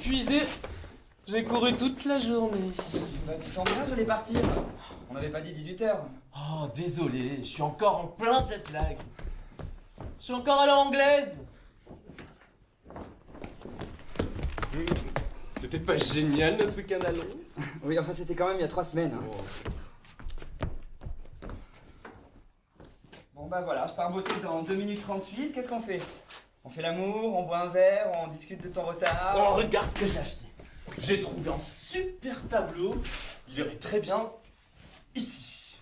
épuisé. J'ai couru toute la journée. Bah, tu t'engages, j'allais partir. On n'avait pas dit 18h. Oh, désolé, je suis encore en plein jet lag. Je suis encore à l'anglaise. C'était pas génial notre week-end à Londres? Oui, enfin c'était quand même il y a 3 semaines. Hein. Oh. Bon bah voilà, je pars bosser dans 2 minutes 38. Qu'est-ce qu'on fait? On fait l'amour, on boit un verre, on discute de ton retard. Oh, regarde ce que j'ai acheté. J'ai trouvé un super tableau. Il irait très bien ici.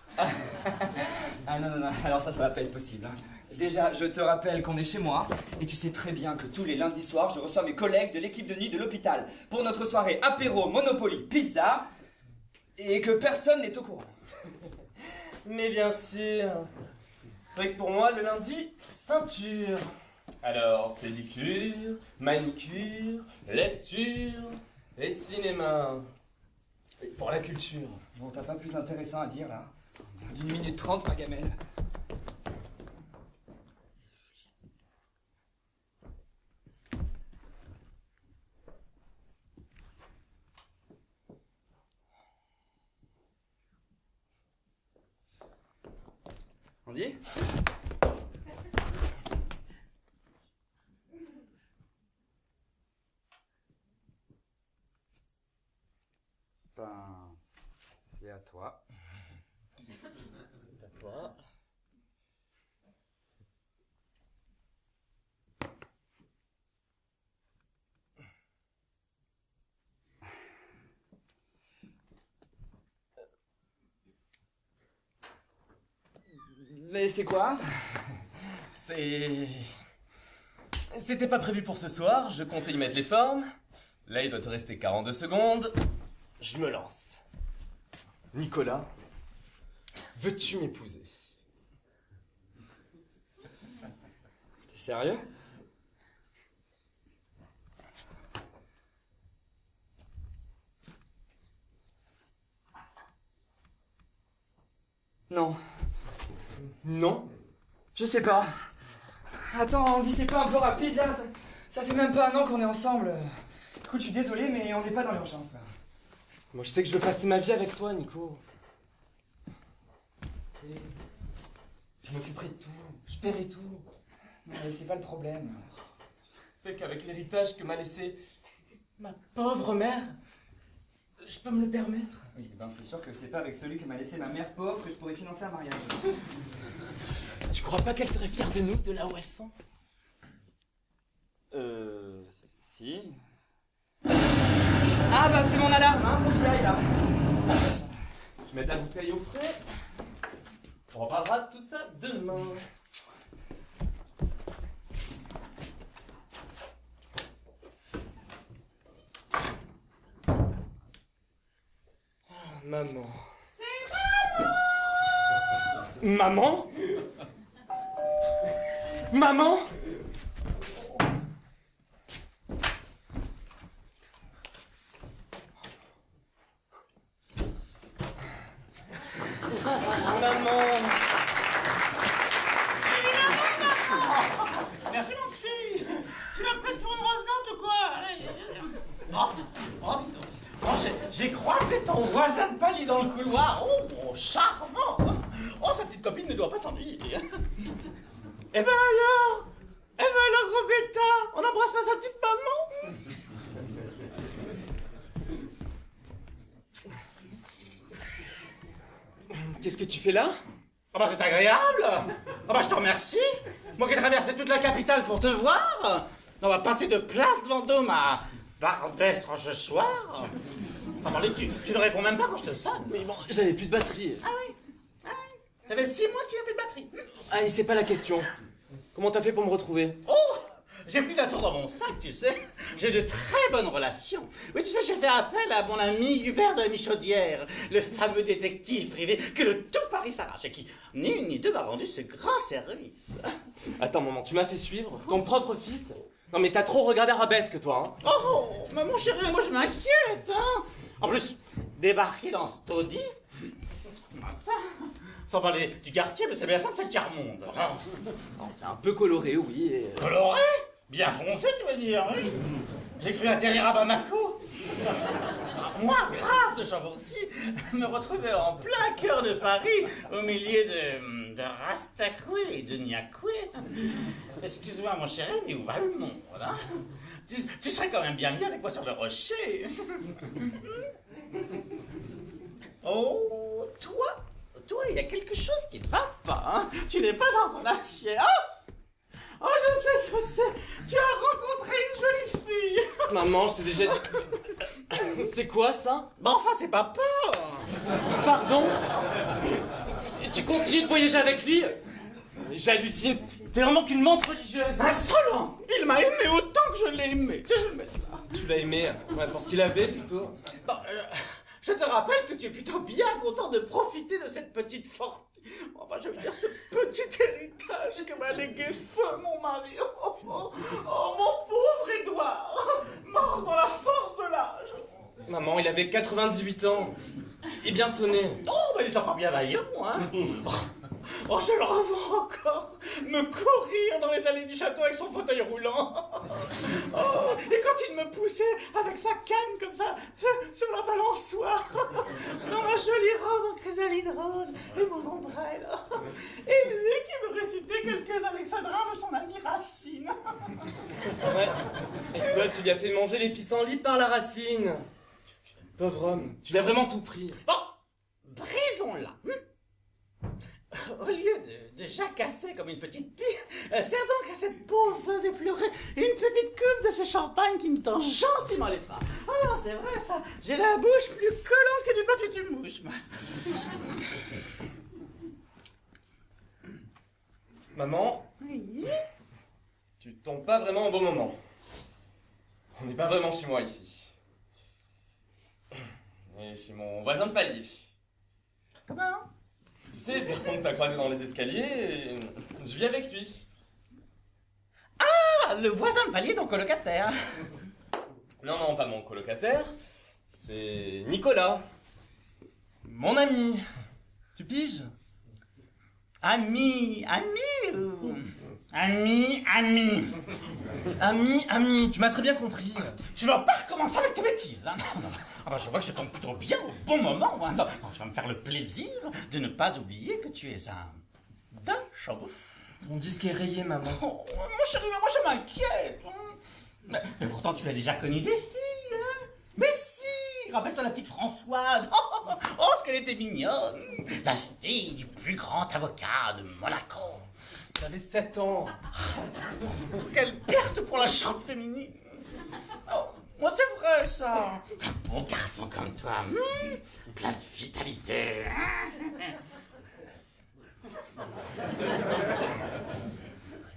Ah non, alors ça va pas être possible. Hein. Déjà, je te rappelle qu'on est chez moi, et tu sais très bien que tous les lundis soirs, je reçois mes collègues de l'équipe de nuit de l'hôpital pour notre soirée apéro, Monopoly, pizza, et que personne n'est au courant. Mais bien sûr. C'est vrai que pour moi, le lundi, ceinture. Alors, pédicure, manicure, lecture et cinéma. Et pour la culture. Bon, t'as pas plus intéressant à dire là? D'1 minute 30, ma gamelle. On dit? Ben, c'est à toi. C'est à toi. Mais c'est quoi? C'était pas prévu pour ce soir, je comptais y mettre les formes. Là, il doit te rester 42 secondes. Je me lance. Nicolas, veux-tu m'épouser? T'es sérieux? Non. Non? Je sais pas. Attends, dis c'est pas un peu rapide là, ça fait même pas 1 an qu'on est ensemble. Écoute, je suis désolé, mais on n'est pas dans l'urgence là. Moi, je sais que je veux passer ma vie avec toi, Nico. Je m'occuperai de tout, je paierai tout. Non, mais c'est pas le problème. Je sais qu'avec l'héritage que m'a laissé ma pauvre mère, je peux me le permettre. Oui, ben c'est sûr que c'est pas avec celui que m'a laissé ma mère pauvre que je pourrais financer un mariage. Tu crois pas qu'elle serait fière de nous, de là où elles sont? Si. Ah bah c'est mon alarme, hein, faut que j'y aille là. Je mets de la bouteille au frais. On reparlera de tout ça demain. Ah, maman. C'est maman! Maman? Maman? Merci mon petit. Tu m'as prise pour une revenante ou quoi? J'ai croisé ton voisin de palier dans le couloir. Oh, charmant. Oh, sa petite copine ne doit pas s'ennuyer. Eh ben alors, gros bêta, on embrasse pas sa petite maman? Qu'est-ce que tu fais là? Ah bah c'est agréable. Ah bah je te remercie. Moi qui ai traversé toute la capitale pour te voir. On va passer de Place Vendôme à Barbès-Rochechouart. Enfin, tu ne réponds même pas quand je te sonne. Mais bon, j'avais plus de batterie. Ah oui. T'avais 6 mois que tu n'as plus de batterie. Ah, et c'est pas la question. Comment t'as fait pour me retrouver? Oh, j'ai pris la tour dans mon sac, tu sais. J'ai de très bonnes relations. Oui, tu sais, j'ai fait appel à mon ami Hubert de la Michaudière, le fameux détective privé que le tout Paris s'arrache et qui, ni une ni deux, m'a rendu ce grand service. Attends, maman, tu m'as fait suivre? Ton propre fils? Non mais t'as trop regardé Arabesque, toi, hein? Oh, mais mon chéri, moi je m'inquiète, hein. En plus, débarquer dans ce taudis, ça, sans parler du quartier, mais c'est bien ça, c'est le tiers-monde. C'est un peu coloré, oui. Coloré? Bien foncé, tu veux dire, oui. J'ai cru atterrir à Bamako. Moi, Grâce de Chambourcy, me retrouver en plein cœur de Paris, au milieu de Rastakoué et de Niakoué. Excuse-moi, mon chéri, mais où va le monde, hein? Tu serais quand même bien mis avec moi sur le rocher. Oh, toi, il y a quelque chose qui ne va pas, hein? Tu n'es pas dans ton assiette. Oh, je sais. Tu as rencontré une jolie fille. Maman, je t'ai déjà dit... C'est quoi ça? Bah enfin, c'est papa. Pardon? Tu continues de voyager avec lui? J'hallucine. T'es vraiment qu'une menthe religieuse. Insolent. Il m'a aimé autant que je l'ai aimé. Que je le mette là. Tu l'as aimé? Ouais, pour ce qu'il avait plutôt. Bon, je te rappelle que tu es plutôt bien content de profiter de cette petite fortune. Enfin, je veux dire, ce petit héritage que m'a légué feu mon mari. Oh, mon pauvre Édouard, mort dans la force de l'âge. Maman, il avait 98 ans. Et bien sonné. Oh, mais il est encore bien vaillant, hein. Oh, je le revois encore, me courir dans les allées du château avec son fauteuil roulant. Oh, et quand il me poussait avec sa canne comme ça sur la balançoire, dans ma jolie robe en chrysalide rose et mon ombrelle. Et lui qui me récitait quelques alexandrins de son ami Racine. Ouais. Et toi, tu lui as fait manger les pissenlits par la racine. Pauvre homme, tu l'as vraiment tout pris. Bon, brisons-la. Au lieu de jacasser comme une petite pie, sers donc à cette pauvre veuve éplorée une petite coupe de ce champagne qui me tend gentiment les pas. Ah, c'est vrai ça, j'ai la bouche plus collante que du papier de mouche. Maman, Oui. tu tombes pas vraiment au bon moment. On n'est pas vraiment chez moi ici. On est chez mon voisin de palier. Comment? Tu sais, personne ne t'a croisé dans les escaliers et je vis avec lui. Ah, le voisin de palier, ton colocataire. Non, pas mon colocataire. C'est Nicolas. Mon ami. Tu piges? Ami. Ami, tu m'as très bien compris. Tu vas pas recommencer avec tes bêtises, hein? Non. Ah bah, je vois que je tombe plutôt bien au bon moment, hein. Non, je vais me faire le plaisir de ne pas oublier que tu es un de Chambourcy. Ton disque est rayé, maman. Oh, mon chéri, mais moi je m'inquiète. Mais pourtant tu l'as déjà connu des filles, hein? Mais si, rappelle-toi la petite Françoise. Oh, ce qu'elle était mignonne. La fille du plus grand avocat de Monaco. J'avais 7 ans. Quelle perte pour la chante féminine. Oh, moi c'est vrai ça. Un bon garçon comme toi, plein de vitalité.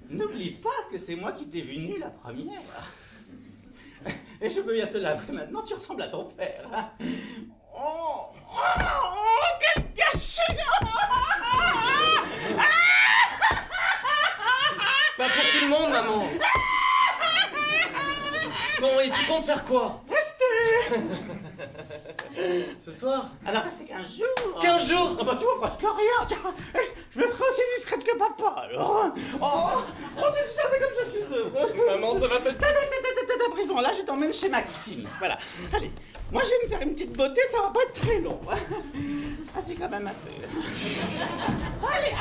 N'oublie pas que c'est moi qui t'ai vu nu la première. Et je peux bien te l'avouer maintenant, tu ressembles à ton père. Hein. Oh, quel gâchis. Pas pour tout le monde, maman. Bon, et tu comptes faire quoi? Restez. Ce soir? Alors restez 15 jours. 15 jours? Ah bah tu vois presque rien. Tiens, je me ferai aussi discrète que papa alors. Oh, si tu savais comme je suis heureux. Maman, ça m'appelle pas. Ta prison là, je t'emmène chez Maxime. Voilà. Allez, moi je vais me faire une petite beauté, ça va pas être très long. Vas-y quand même un peu. Allez.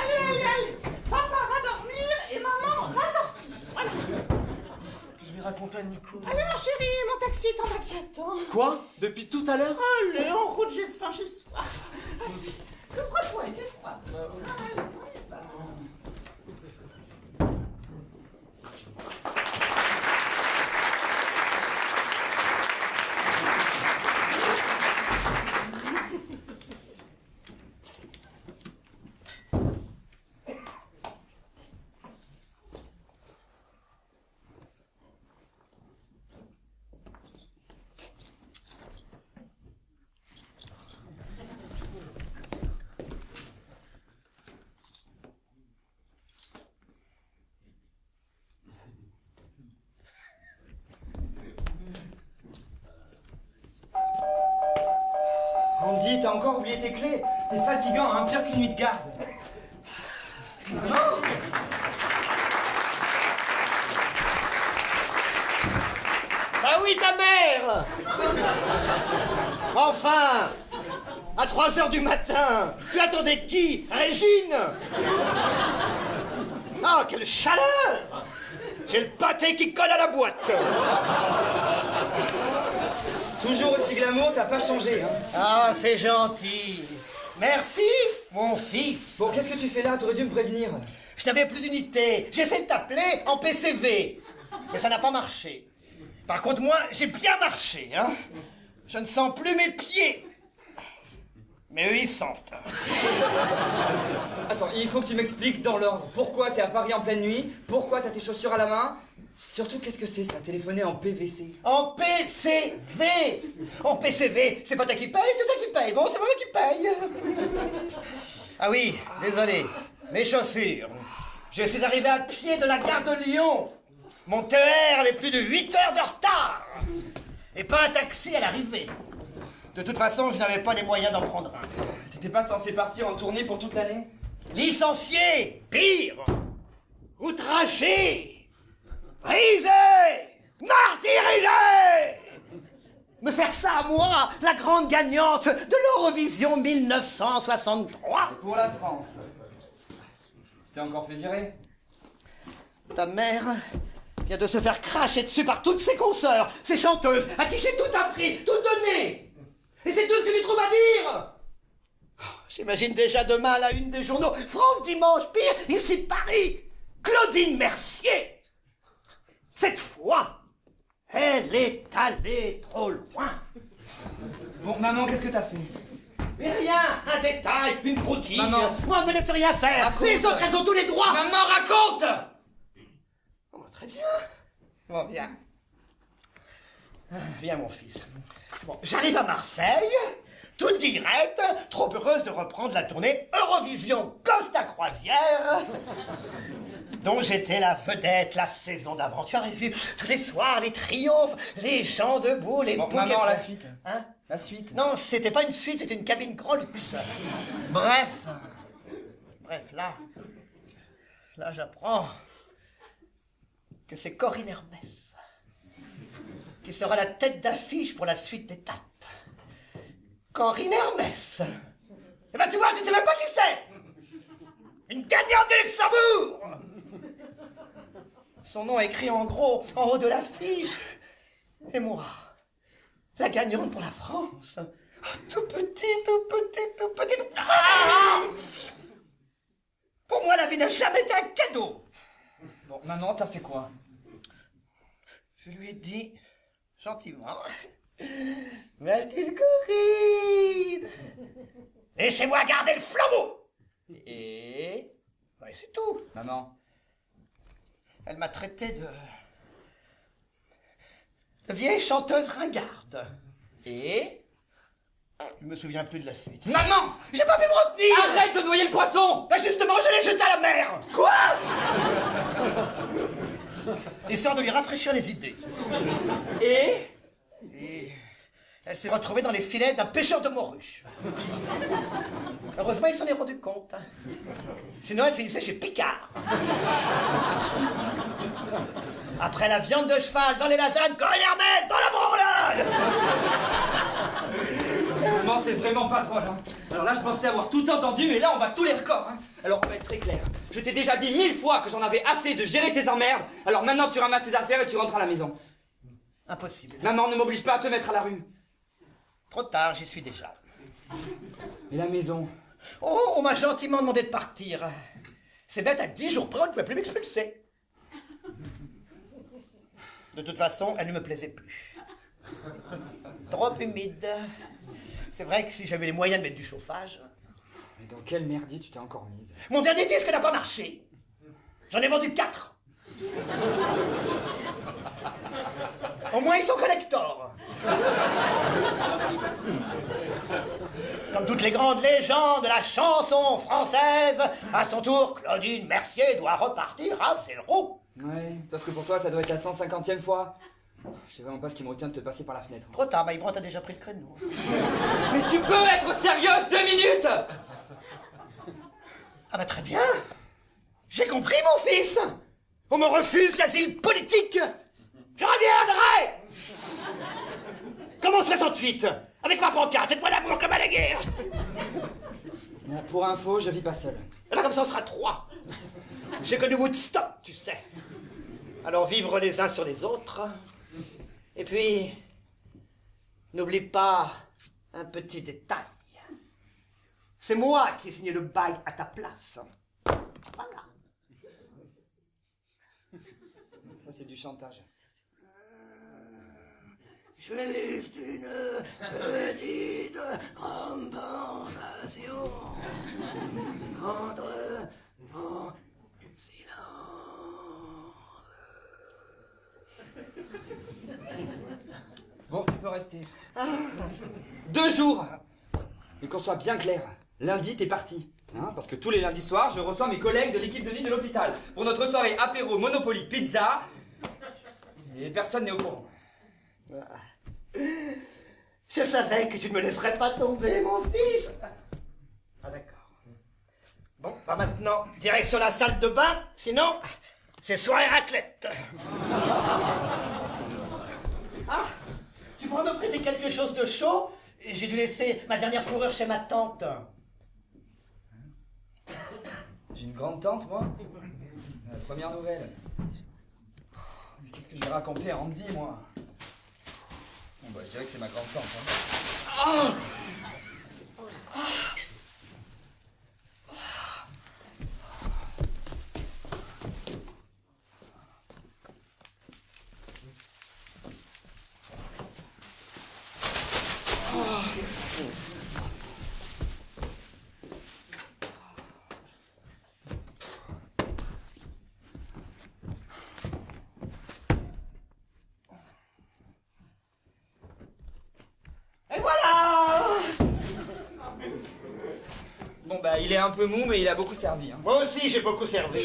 Papa va dormir et maman va sortir. Voilà. Je vais raconter à Nico. Allez mon chéri, mon taxi est en t'inquiète. Quoi? Depuis tout à l'heure? Allez, en route, j'ai faim, j'ai soif. Couvre-toi, il fait froid. Allez, on y va. Andy, t'as encore oublié tes clés. T'es fatigant, hein, pire qu'une nuit de garde. Bah oui, Enfin! À 3 heures du matin, tu attendais qui? Régine? Ah, quelle chaleur! J'ai le pâté qui colle à la boîte. Toujours aussi glamour, t'as pas changé, hein. Ah, c'est gentil. Merci, mon fils. Bon, qu'est-ce que tu fais là? T'aurais dû me prévenir. Je n'avais plus d'unité. J'essaie de t'appeler en PCV. Mais ça n'a pas marché. Par contre, moi, j'ai bien marché, hein. Je ne sens plus mes pieds. Mais eux, ils sentent. Attends, il faut que tu m'expliques dans l'ordre. Pourquoi t'es à Paris en pleine nuit? Pourquoi t'as tes chaussures à la main? Surtout, qu'est-ce que c'est ça? Téléphoner en PVC. En PCV. En PCV, c'est pas toi qui paye, c'est toi qui paye. Bon, c'est moi qui paye. Ah oui, désolé. Mes chaussures. Je suis arrivé à pied de la gare de Lyon. Mon TER avait plus de 8 heures de retard. Et pas un taxi à l'arrivée. De toute façon, je n'avais pas les moyens d'en prendre un. T'étais pas censé partir en tournée pour toute l'année? Licencié, pire, outragé, brisé, martyrisé. Me faire ça à moi, la grande gagnante de l'Eurovision 1963. Pour la France. Tu t'es encore fait virer? Ta mère vient de se faire cracher dessus par toutes ses consoeurs, ses chanteuses, à qui j'ai tout appris, tout donné. Et c'est tout ce que tu trouves à dire? J'imagine déjà demain à la une des journaux, France Dimanche, pire, ici Paris, Claudine Mercier. Cette fois, elle est allée trop loin. Bon, maman, qu'est-ce que t'as fait? Mais rien, un détail, une broutille. Maman. Moi, on ne me laisse rien faire. Raconte. Les autres, elles ont tous les droits. Maman, raconte! Oh, très bien. Bon, viens. Viens, mon fils. Bon, j'arrive à Marseille, toute guillerette, trop heureuse de reprendre la tournée Eurovision Costa Croisière, dont j'étais la vedette la saison d'avant. Tu aurais vu tous les soirs les triomphes, les gens debout, les Bon, bouquets. maman, la suite. Hein? La suite. Non, c'était pas une suite, c'était une cabine grand luxe. Bref, là, j'apprends que c'est Corinne Hermès qui sera la tête d'affiche pour la suite des dates. Corinne Hermès. Eh ben tu vois, tu ne sais même pas qui c'est. Une gagnante de Luxembourg. Son nom est écrit en gros, en haut de l'affiche. Et moi, la gagnante pour la France. Oh, tout petit. Ah! Pour moi, la vie n'a jamais été un cadeau. Bon, maman, t'as fait quoi? Je lui ai dit, gentiment, ma petite Corinne, laissez-moi garder le flambeau. Et... Ouais, c'est tout. Maman. Elle m'a traité de vieille chanteuse ringarde. Et... Je me souviens plus de la suite. Maman! J'ai pas pu me retenir. Arrête de noyer le poisson! Bah justement, je l'ai jeté à la mer. Quoi? Histoire de lui rafraîchir les idées. Et... Et elle s'est retrouvée dans les filets d'un pêcheur de morue. Heureusement, il s'en est rendu compte. Sinon, elle finissait chez Picard. Après la viande de cheval dans les lasagnes, Corinne Hermès dans la branlade. Maman, c'est vraiment pas drôle, hein. Alors là, je pensais avoir tout entendu, mais là, on bat tous les records, hein. Alors, on va être très clair. Je t'ai déjà dit 1000 fois que j'en avais assez de gérer tes emmerdes. Alors maintenant, tu ramasses tes affaires et tu rentres à la maison. Impossible. Maman, ne m'oblige pas à te mettre à la rue. Trop tard, j'y suis déjà. Et la maison? Oh, on m'a gentiment demandé de partir. C'est bête, à 10 jours près, on ne pouvait plus m'expulser. De toute façon, elle ne me plaisait plus. Trop humide. C'est vrai que si j'avais les moyens de mettre du chauffage... Mais dans quel merdier tu t'es encore mise? Mon dernier disque n'a pas marché. J'en ai vendu 4. Au moins, ils sont collectors. Comme toutes les grandes légendes de la chanson française, à son tour, Claudine Mercier doit repartir à zéro. Ouais, sauf que pour toi, ça doit être la 150e fois. Je sais vraiment pas ce qui me retient de te passer par la fenêtre. Trop tard, Maïbran, t'as déjà pris le créneau. Mais tu peux être sérieuse 2 minutes! Ah bah très bien. J'ai compris, mon fils. On me refuse l'asile politique. Je reviendrai. Comment se sens-tu? ensuite, avec ma pancarte, cette fois d'amour comme à la guerre. Bon, pour info, je vis pas seul. Et ben comme ça, on sera 3. J'ai connu Woodstock, tu sais. Alors vivre les uns sur les autres. Et puis, n'oublie pas un petit détail. C'est moi qui ai signé le bail à ta place. Voilà. Ça, c'est du chantage. Juste une petite compensation contre ton silence. Bon, tu peux rester. 2 jours. Mais qu'on soit bien clair, lundi, t'es parti. Hein, parce que tous les lundis soirs, je reçois mes collègues de l'équipe de nuit de l'hôpital pour notre soirée apéro Monopoly Pizza. Et personne n'est au courant. Je savais que tu ne me laisserais pas tomber, mon fils. Ah d'accord. Bon, bah maintenant, direction la salle de bain, sinon, c'est soirée raclette. Ah, tu pourrais me prêter quelque chose de chaud? J'ai dû laisser ma dernière fourrure chez ma tante. J'ai une grande tante, moi. Première nouvelle. Mais qu'est-ce que je vais raconter à Andy, moi? Bon, bah, je dirais que c'est ma grande tante. Hein. Et voilà! Bon, bah, il est un peu mou, mais il a beaucoup servi. Hein. Moi aussi, j'ai beaucoup servi.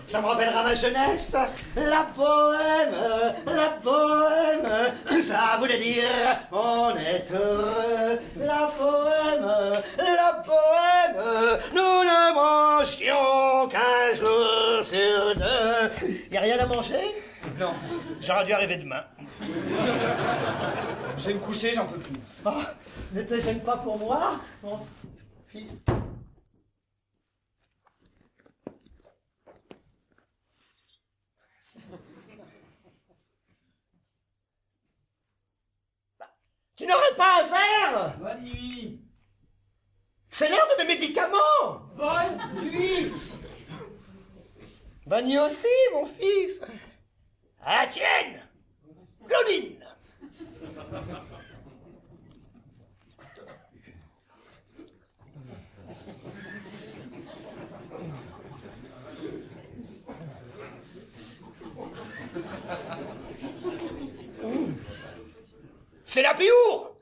Ça me rappellera ma jeunesse, la poème, ça voulait dire on est heureux, la poème, nous ne mangions qu'un jour sur 2. Y a rien à manger? Non, J'aurais dû arriver demain. je vais me coucher, j'en peux plus. Oh, ne te gêne pas pour moi, mon fils. Tu n'aurais pas un verre? Bonne nuit. C'est l'heure de mes médicaments. Bonne nuit. Bonne nuit aussi, mon fils. À la tienne, Claudine. C'est la pioure.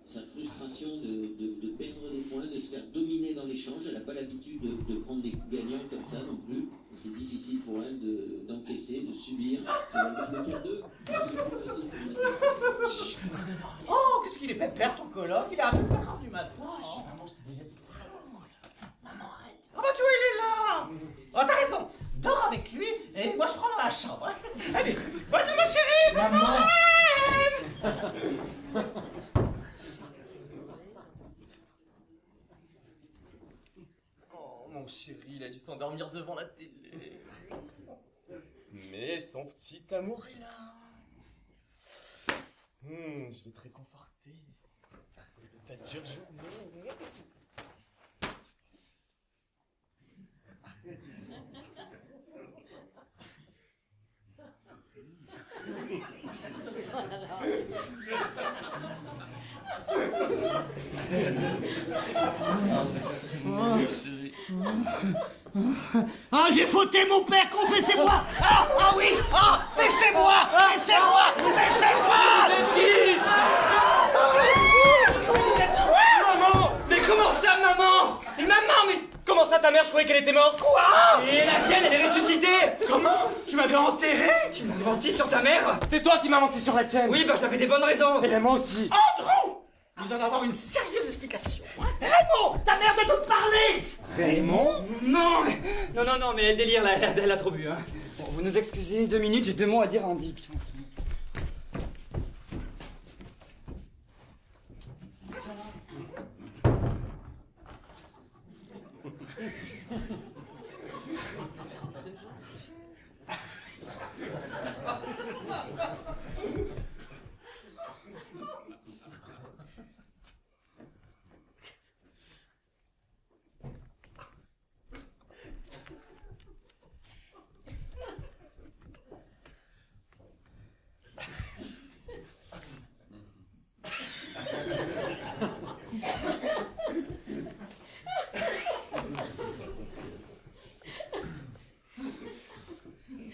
Sa frustration de perdre des points, de se faire dominer dans l'échange. Elle n'a pas l'habitude de prendre des gagnants comme ça non plus. C'est difficile pour elle d'encaisser, de subir. Ça va faire le tour d'eux. Oh, qu'est-ce qu'il est pépère ton coloc? Il est à peu près 4h du matin. Oh, maman, je t'ai déjà dit que c'était long. Maman, arrête. Ah bah tu vois, il est là. Oh, t'as raison. Dors avec lui et moi je prends dans la chambre. Allez, bonne nuit ma chérie. Maman. Oh, mon chéri, il a dû s'endormir devant la télé. Mais son petit amour est là. Je vais te réconforter de ta dure journée. Ah, j'ai fauté mon père, confessez-moi. Ah oui, fessez-moi. Maman! Mais comment ça, maman? Mais maman, mais comment ça, ta mère je croyais qu'elle était morte. Quoi? Et la tienne, elle est ressuscitée. Comment? Tu m'avais enterré? Tu m'as menti sur ta mère? C'est toi qui m'as menti sur la tienne. Oui, bah j'avais des bonnes raisons. Et moi aussi. Andrew! Nous allons avoir une sérieuse explication. Raymond, ta mère de tout parler. Raymond? Non, mais elle délire là, elle a trop bu. Hein. Bon, vous nous excusez, 2 minutes, j'ai 2 mots à dire à Andy.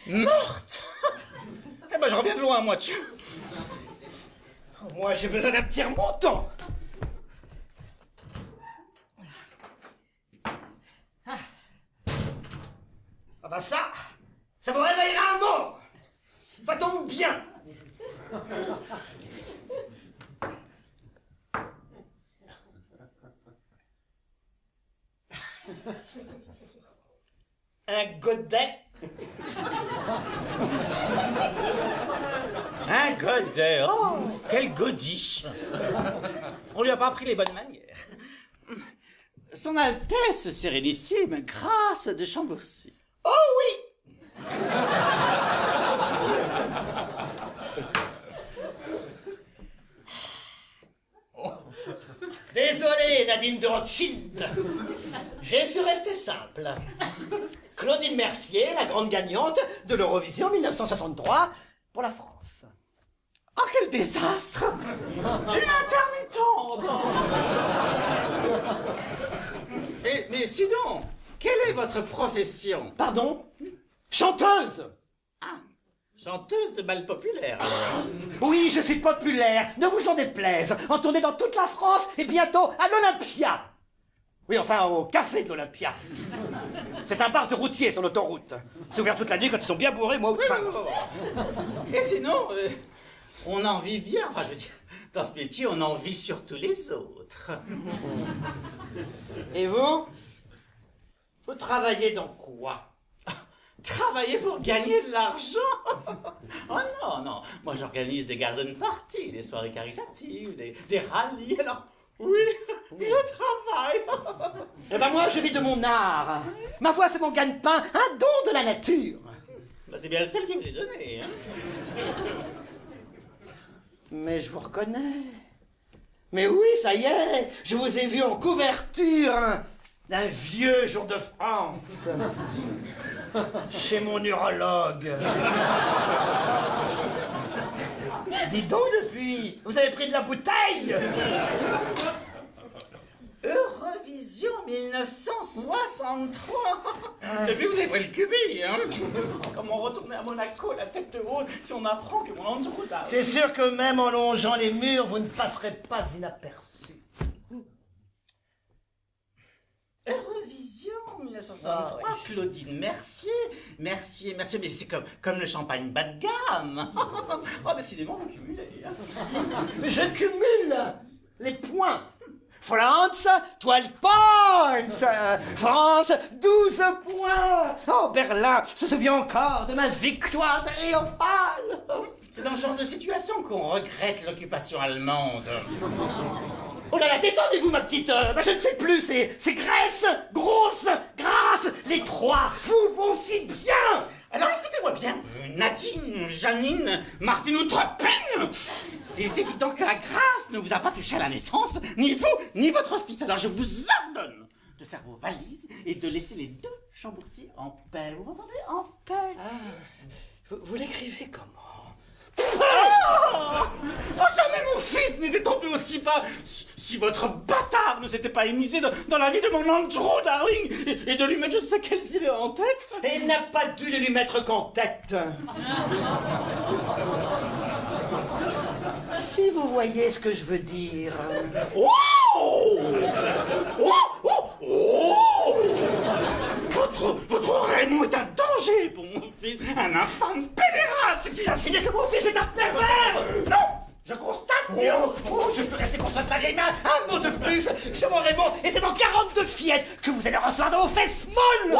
Morte? Eh ben, je reviens de loin, moi, tiens. Moi, j'ai besoin d'un petit remontant. Ah bah ça vous réveillera un mort. Ça tombe bien. Un godet. Un godet, oh, quel godiche. On lui a pas appris les bonnes manières. Son Altesse Sérénissime, Grâce de Chambourcy. Oh oui. Désolé, Nadine de Rothschild. J'ai su rester simple. Claudine Mercier, la grande gagnante de l'Eurovision 1963 pour la France. Oh, quel désastre! Une intermittente! Mais sinon, quelle est votre profession? Pardon? Chanteuse. Ah, chanteuse de bal populaire, alors. Oui, je suis populaire, ne vous en déplaise. En tournée dans toute la France et bientôt à l'Olympia. Oui, enfin, au café de l'Olympia. C'est un bar de routiers sur l'autoroute. C'est ouvert toute la nuit quand ils sont bien bourrés, moi. Enfin, Et sinon, on en vit bien. Enfin, je veux dire, dans ce métier, on en vit surtout les autres. Et vous? Vous travaillez dans quoi? Travailler pour gagner de l'argent? Oh non, non. Moi, j'organise des garden parties, des soirées caritatives, des rallyes. Alors, oui, je travaille. Eh ben moi, je vis de mon art. Ma voix, c'est mon gagne-pain, un don de la nature. Bah, c'est bien le seul qui me l'est donné. Hein. Mais je vous reconnais. Mais oui, ça y est, je vous ai vu en couverture d'un vieux Jour de France. Chez mon neurologue. Dis donc depuis, vous avez pris de la bouteille. Eurovision 1963. Depuis, vous avez pris le cubi, hein. Comment retourner à Monaco, la tête haute, si on apprend que mon Andrew Darling... C'est sûr que même en longeant les murs, vous ne passerez pas inaperçu. Eurovision 1963, Claudine Mercier, mais c'est comme le champagne bas de gamme. Oh, décidément, vous cumulez. Hein. Je cumule les points. France, 12 points. France, 12 points. Oh, Berlin se souvient encore de ma victoire triomphale. C'est dans ce genre de situation qu'on regrette l'occupation allemande. Oh là là, détendez-vous, ma petite... je ne sais plus, c'est Grèce, Grosse, Grasse, les trois vous vont si bien. Alors écoutez-moi bien, Nadine, Janine, Martine ou Tropine. Il est évident que la grâce ne vous a pas touché à la naissance, ni vous, ni votre fils. Alors je vous ordonne de faire vos valises et de laisser les deux Chambourcy en paix. Vous m'entendez? En paix. Vous l'écrivez comment? Oh, jamais mon fils n'était tombé aussi bas. Si votre bâtard ne s'était pas émisé dans la vie de mon Andrew Darling et de lui mettre je ne sais quelles idées en tête. Et il n'a pas dû lui mettre qu'en tête. Si vous voyez ce que je veux dire. Oh! Oh! Oh! Oh! danger pour mon fils. Un infâme pédéraste qui S'insinuer que mon fils est un pervers! Non, je constate, mais Je peux rester contre ta vieille main un mot de plus! C'est mon Raymond et c'est mon 42 fillettes que vous allez recevoir dans vos fesses molles!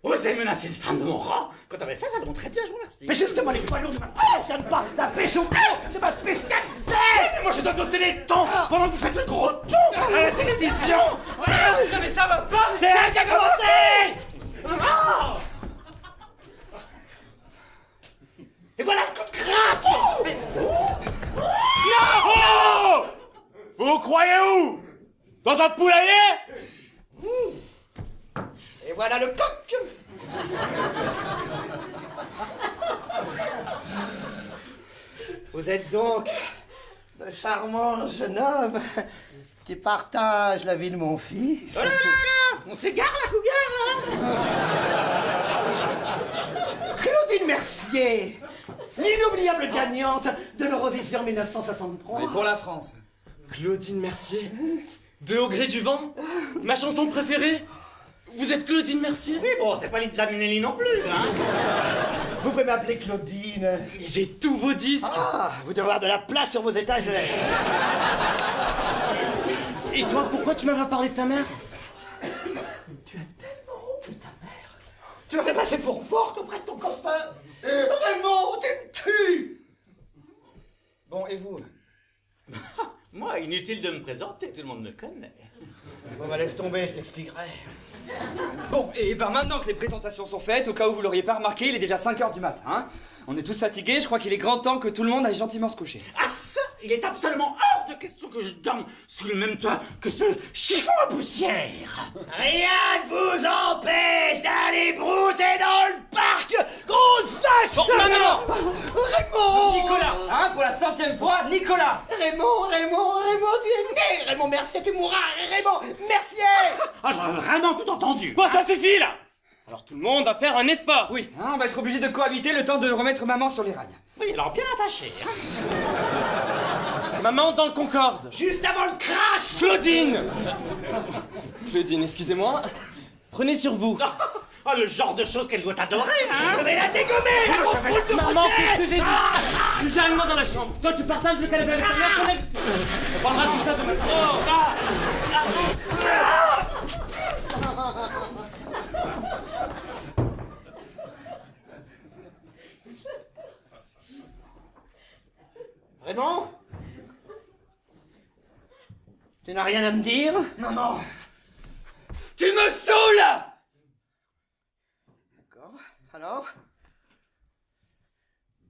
Osez menacer une femme de mon rang. Quand t'avais fait ça, très bien, je vous remercie. Mais justement, les poids lourds ne me passionnent pas! La pêche au cœur, c'est ma spécialité! Mais moi, je dois noter les temps pendant que vous faites le gros ton à la télévision. Non mais ça va pas. C'est elle qui a commencé! Et voilà le coup de grâce! Oh! Vous croyez où? Dans un poulailler? Et voilà le coq! Vous êtes donc le charmant jeune homme qui partage la vie de mon fils. Oh là là là, on s'égare la cougar là. Claudine Mercier, l'inoubliable gagnante de l'Eurovision 1963. Mais pour la France. Claudine Mercier? De Au gré du vent? Ma chanson préférée? Vous êtes Claudine Mercier? Oui, bon, c'est pas Liza Minnelli non plus, hein. Vous pouvez m'appeler Claudine. J'ai tous vos disques! Ah, vous devez avoir de la place sur vos étagères. Et toi, pourquoi tu m'as pas parlé de ta mère? Tu as tellement honte de ta mère. Tu m'as fait passer pour morte auprès de ton copain. Raymond, tu me tues. Bon, et vous? Moi, inutile de me présenter, tout le monde me connaît. Bon, bah laisse tomber, je t'expliquerai. Bon, et ben maintenant que les présentations sont faites, au cas où vous l'auriez pas remarqué, il est déjà 5h du matin, hein. On est tous fatigués, je crois qu'il est grand temps que tout le monde aille gentiment se coucher. Ah ça, il est absolument hors de question que je dorme sous le même toit que ce chiffon à poussière. Rien ne vous empêche d'aller brouter dans le parc, grosse vache. Bon, non Raymond. Nicolas, hein, pour la 100e fois, Nicolas. Raymond, tu es né. Raymond Mercier, tu mourras. Raymond Mercier. Ah, j'aurais vraiment tout entendu. Bon, ça suffit là! Alors tout le monde va faire un effort! Oui, hein, on va être obligé de cohabiter le temps de remettre maman sur les rails. Oui, alors bien attaché, hein. Maman dans le Concorde! Juste avant le crash. Claudine! Claudine, excusez-moi. Prenez sur vous. Oh, le genre de choses qu'elle doit adorer, hein. Je vais la dégommer. La grosse boule de Maman, rocher. qu'est-ce que j'ai dit? Tu viens avec moi dans la chambre. Toi, tu partages le canapé avec ta mère, ton ex. On parlera de tout ça demain. Raymond? Tu n'as rien à me dire? Maman, tu me saoules. D'accord. Alors?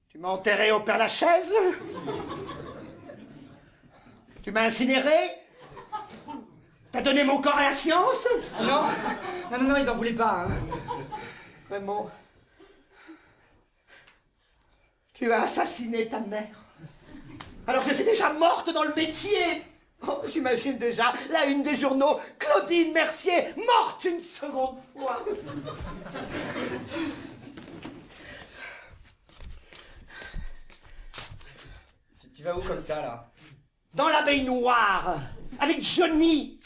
Tu m'as enterré au Père-Lachaise? Tu m'as incinéré? T'as donné mon corps à la science? Ah non, ils en voulaient pas, hein. Raymond, tu as assassiné ta mère. Alors que j'étais déjà morte dans le métier. Oh, j'imagine déjà la une des journaux. Claudine Mercier, morte une seconde fois. Tu vas où comme ça, là? Dans la baignoire, avec Johnny,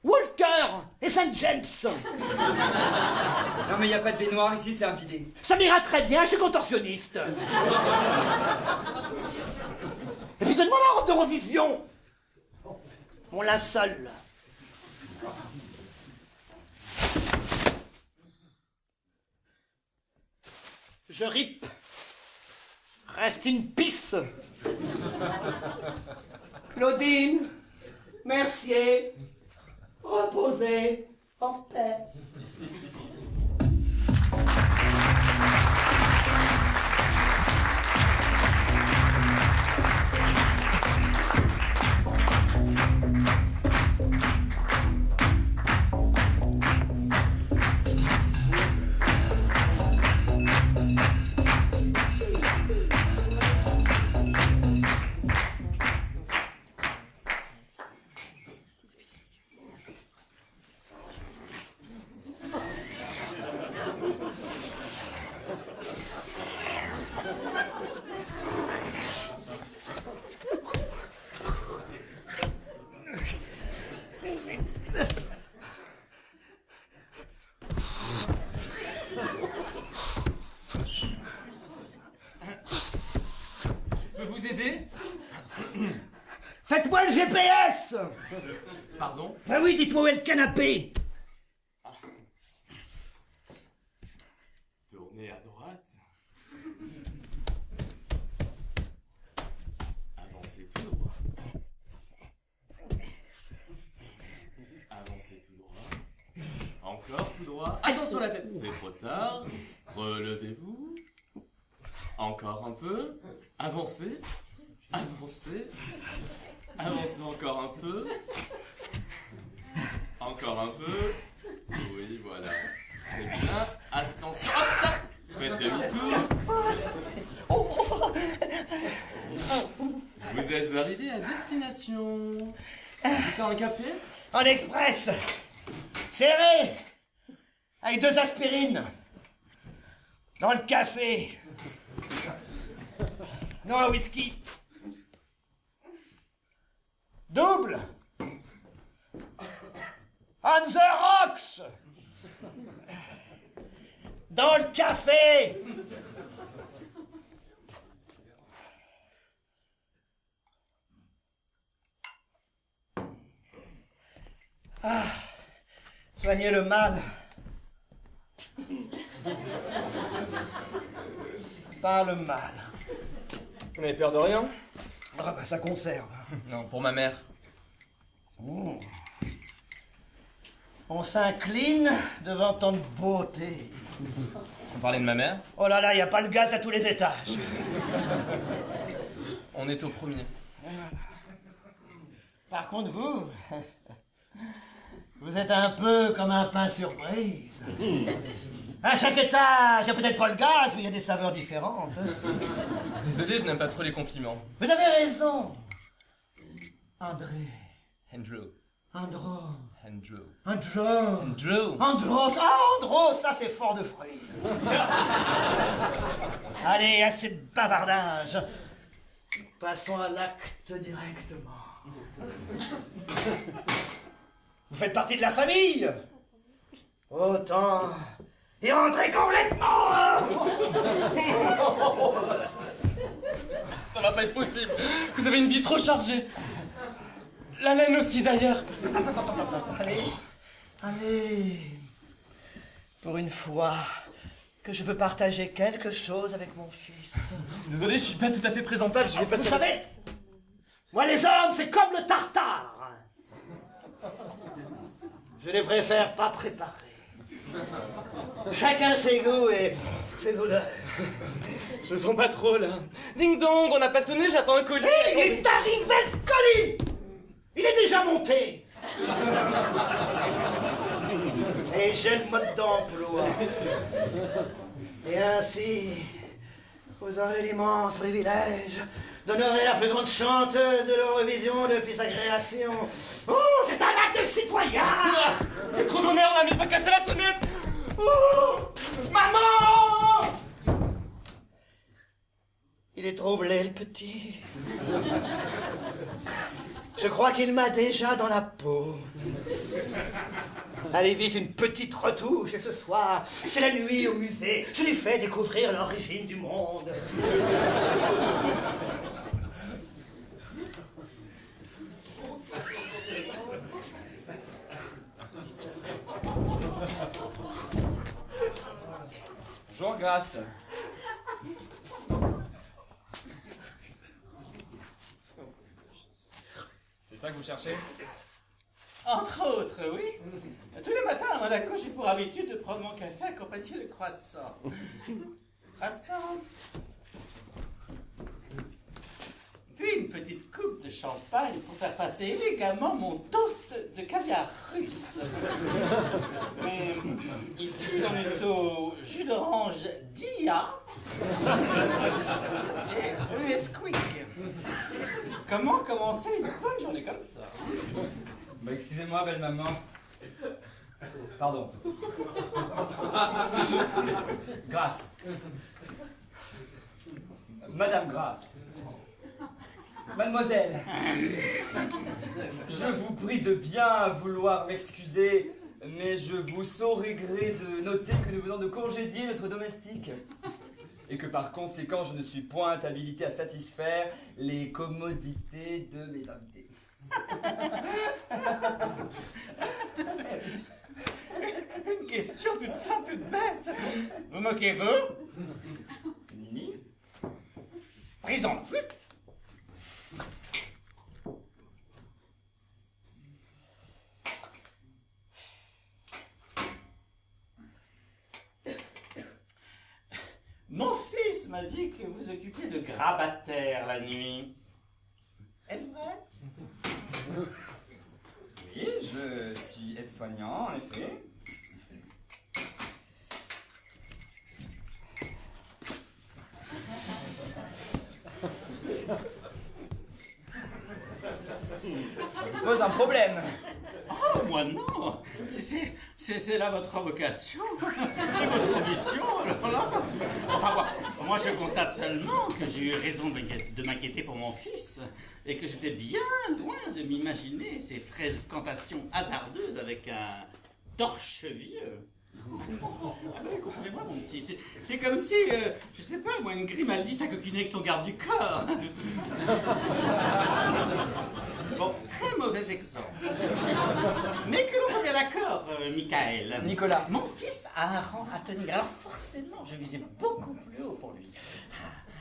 Walker et Saint James. Non mais y a pas de baignoire ici, c'est un bidet. Ça m'ira très bien, je suis contorsionniste. Et puis donne-moi ma robe d'Eurovision. Mon linceul. Je rip. Reste une pisse. Claudine, Mercier, reposez en paix. peux vous aider? Faites-moi le GPS! Pardon? Ah oui, dites-moi où est le canapé! Tournez à droite. Avancez tout droit. Avancez tout droit. Encore tout droit. Attention à la tête. C'est trop tard. Relevez-vous. Encore un peu. Avancez. Avancez. Avancez encore un peu. Encore un peu. Oui, voilà. Très bien. Attention. Hop, stop. Faites demi-tour. Vous êtes arrivé à destination. Vous faire un café? En express! Serré! Avec 2 aspirines! Dans le café! Non, un whisky! Double! On the rocks! Dans le café! Ah, soignez le mal. Pas le mal. Vous n'avez peur de rien? Ah bah ça conserve. Non, pour ma mère. Oh. On s'incline devant tant de beauté. On parlait de ma mère? Oh là là, y a pas le gaz à tous les étages. On est au premier. Par contre, vous êtes un peu comme un pain surprise. À chaque étage, il n'y a peut-être pas le gaz, mais il y a des saveurs différentes. Désolé, je n'aime pas trop les compliments. Vous avez raison. André. Andrew. Andro. Andrew. Andro. Andrew. Andros. Ah, Andros, ça c'est fort de fruits. Allez, assez de bavardage. Passons à l'acte directement. Vous faites partie de la famille. Autant y rentrer complètement. Ça va pas être possible. Vous avez une vie trop chargée. La laine aussi d'ailleurs. Allez. Pour une fois que je veux partager quelque chose avec mon fils. Désolé, je suis pas tout à fait présentable. Je vais Vous passer. savez, moi les hommes, c'est comme le tartare. Je les préfère pas préparés. Chacun ses goûts et ses douleurs. Je sens pas trop là. Ding dong, on a pas sonné, j'attends un colis. Il est arrivé le colis. Il est déjà monté. Et j'ai le mode d'emploi. Et ainsi, vous aurez l'immense privilège d'honorer la plus grande chanteuse de l'Eurovision depuis sa création. Oh, c'est un acte de citoyen. C'est trop d'honneur là, mais pas casser la sonnette. Oh, maman. Il est troublé, le petit. Je crois qu'il m'a déjà dans la peau. Allez vite, une petite retouche, et ce soir, c'est la nuit au musée. Je lui fais découvrir l'origine du monde. Bonjour, Grâce. C'est ça que vous cherchez? Entre autres, oui. Tous les matins à Monaco, j'ai pour habitude de prendre mon café accompagné de croissants. Croissants. Puis une petite coupe de champagne pour faire passer élégamment mon toast de caviar russe. Ici, on est au jus d'orange Dia et Nesquik. Comment commencer une bonne journée comme ça? Bah, excusez-moi, belle maman. Pardon. Grâce. Madame Grâce. Mademoiselle. Je vous prie de bien vouloir m'excuser, mais je vous saurai gré de noter que nous venons de congédier notre domestique. et que par conséquent je ne suis point habilité à satisfaire les commodités de mes invités. Une question toute simple, toute bête. Vous moquez-vous? Nini? Prison. Mon fils m'a dit que vous occupez de grabataire la nuit. Est-ce vrai? Oui, je suis aide-soignant, en effet. Ça vous pose un problème. Oh, moi non. C'est là votre vocation et votre ambition, alors là. Enfin, moi je constate seulement que j'ai eu raison de m'inquiéter pour mon fils et que j'étais bien loin de m'imaginer ces fréquentations hasardeuses avec un torche-vieux. Ah oui, comprenez-moi mon petit, c'est comme si, je sais pas, moi, une Grimaldi s'acoquinait avec son garde du corps. Bon, très mauvais exemple. Mais que l'on soit bien d'accord, Michael. Nicolas. Mon fils a un rang à tenir, alors forcément, je visais beaucoup plus haut pour lui.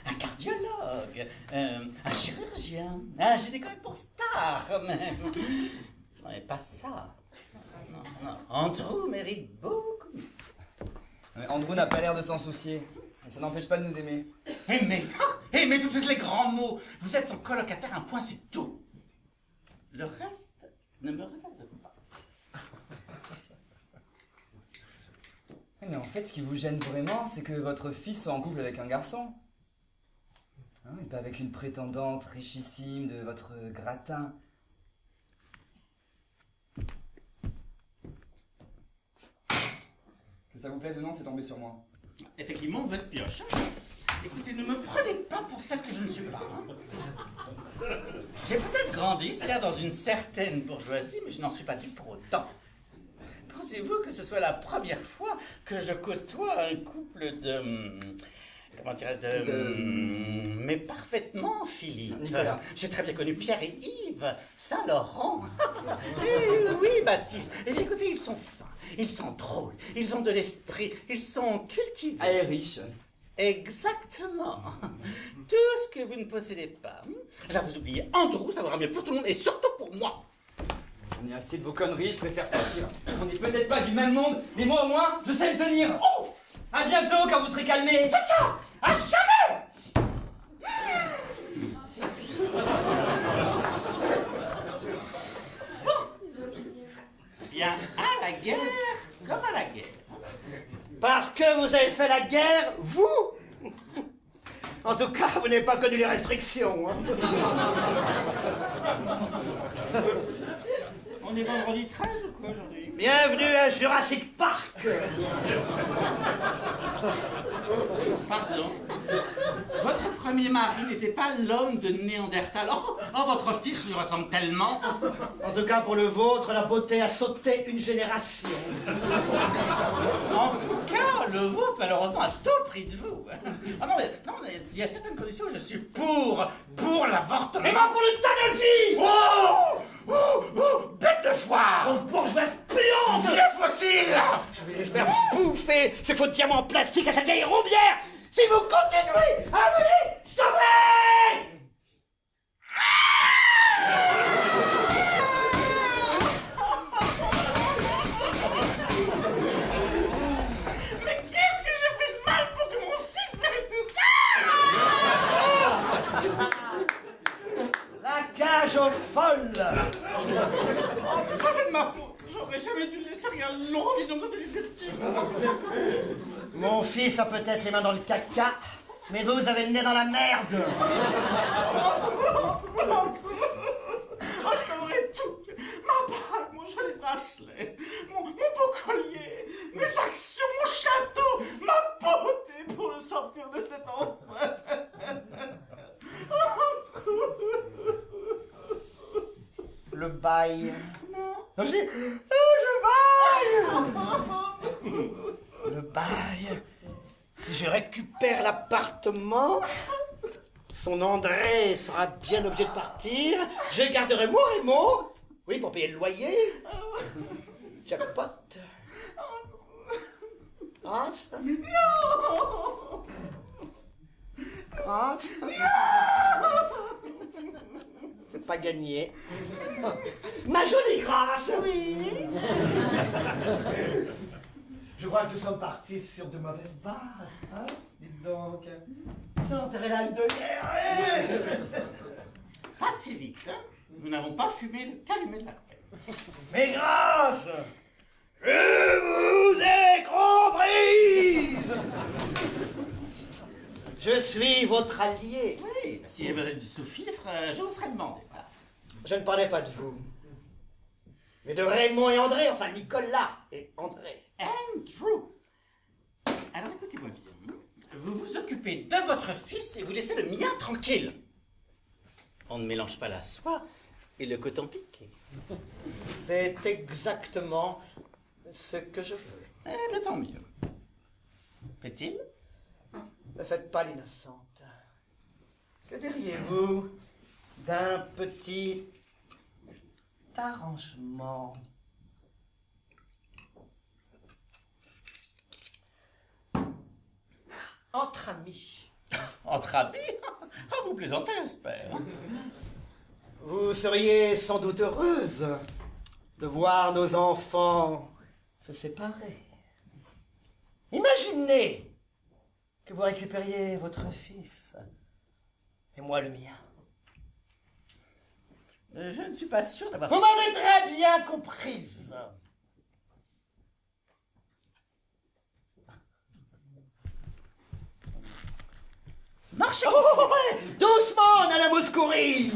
Un cardiologue, un chirurgien, un gynécologue pour star, même. Non, mais pas ça. Non. Andrew mérite beaucoup. Mais Andrew n'a pas l'air de s'en soucier. Et ça n'empêche pas de nous aimer. Aimer tous les grands mots. Vous êtes son colocataire, un point, c'est tout. Le reste ne me regarde pas. Mais en fait, ce qui vous gêne vraiment, c'est que votre fils soit en couple avec un garçon. Hein, et pas avec une prétendante richissime de votre gratin. Que ça vous plaise ou non, c'est tombé sur moi. Effectivement, mauvaise pioche. Écoutez, ne me prenez pas pour celle que je ne suis pas. Hein. J'ai peut-être grandi, certes, dans une certaine bourgeoisie, mais je n'en suis pas du pour autant. Pensez-vous que ce soit la première fois que je côtoie un couple de... Comment dirais-je, mais parfaitement Philippe. Nicolas. J'ai très bien connu Pierre et Yves Saint-Laurent. Eh oui, Baptiste. Et écoutez, ils sont fins, ils sont drôles, ils ont de l'esprit, ils sont cultivés. Elle est riche. Exactement. Tout ce que vous ne possédez pas. Là, vous oubliez Andrew, ça vaudra mieux pour tout le monde et surtout pour moi. J'en ai assez de vos conneries, je préfère sortir. On n'est peut-être pas du même monde, mais moi au moins, je sais me tenir. Oh! À bientôt quand vous serez calmés. C'est ça! À jamais! Bien, à la guerre comme à la guerre. Parce que vous avez fait la guerre, vous? En tout cas, vous n'avez pas connu les restrictions. Hein. On est vendredi 13 ou quoi aujourd'hui? Bienvenue à Jurassic Park. Pardon. Votre premier mari n'était pas l'homme de Néandertal. Oh, votre fils lui ressemble tellement. En tout cas, pour le vôtre, la beauté a sauté une génération. En tout cas, le vôtre, malheureusement, a tout pris de vous. Ah non, mais il y a certaines conditions où je suis pour l'avortement. Et moi pour l'euthanasie. Bête de foire! Grosse bourgeoise puante. Vieux fossile! Je vais les faire bouffer ces faux diamants en plastique à cette vieille roubière si vous continuez à me les sauver. Mais qu'est-ce que j'ai fait de mal pour que mon fils mérite tout ça? La cage aux folles. Oh, tout ça c'est de ma faute. J'aurais jamais dû laisser regarder l'Eurovision quand il était petit. Mon fils a peut-être les mains dans le caca, mais vous avez le nez dans la merde. Oh, je donnerais tout. Ma bague, mon joli bracelet, mon beau collier, mes actions, mon château, ma beauté pour le sortir de cet enfer. Le bail. Non. Je baille. Le bail. Si je récupère l'appartement, son André sera bien obligé de partir. Je garderai mon Raymond. Oui, pour payer le loyer. Jackpot. Grâce. Grâce. C'est pas gagné. Ma jolie Grâce, oui. Je crois que nous sommes partis sur de mauvaises bases, hein? Dites donc. Sans intérêt l'âge de guerre. Pas si vite, hein. Nous n'avons pas fumé le calumet de la paix. Mais Grâce, je vous ai comprise. Je suis votre allié. Oui, bah, si vous êtes du sous-fifre, je vous ferai demander. Voilà. Je ne parlais pas de vous, mais de Raymond et André, enfin Nicolas et André. Andrew. Alors écoutez-moi bien. Vous vous occupez de votre fils et vous laissez le mien tranquille. On ne mélange pas la soie et le coton piqué. C'est exactement ce que je veux. Eh bien, tant mieux. Plaît-il? Ne faites pas l'innocente. Que diriez-vous d'un petit arrangement? Entre amis. Entre amis? Ah, vous plaisantez, j'espère. Vous seriez sans doute heureuse de voir nos enfants se séparer. Imaginez que vous récupériez votre fils et moi le mien. Je ne suis pas sûr d'avoir... Vous m'avez très bien comprise. Marchez! Oh, ouais, doucement, Nana Mouskouri.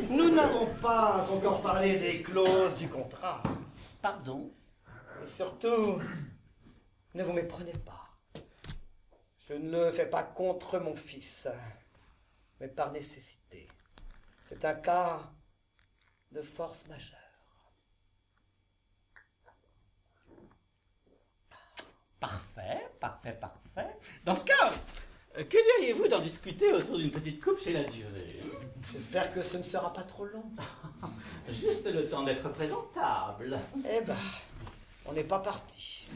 Nous n'avons pas encore parlé des clauses du contrat. Pardon? Et surtout, ne vous méprenez pas. Je ne le fais pas contre mon fils, mais par nécessité. C'est un cas de force majeure. Parfait, parfait, parfait. Dans ce cas, que diriez-vous d'en discuter autour d'une petite coupe chez la durée? J'espère que ce ne sera pas trop long. Juste le temps d'être présentable. Eh ben, on n'est pas parti.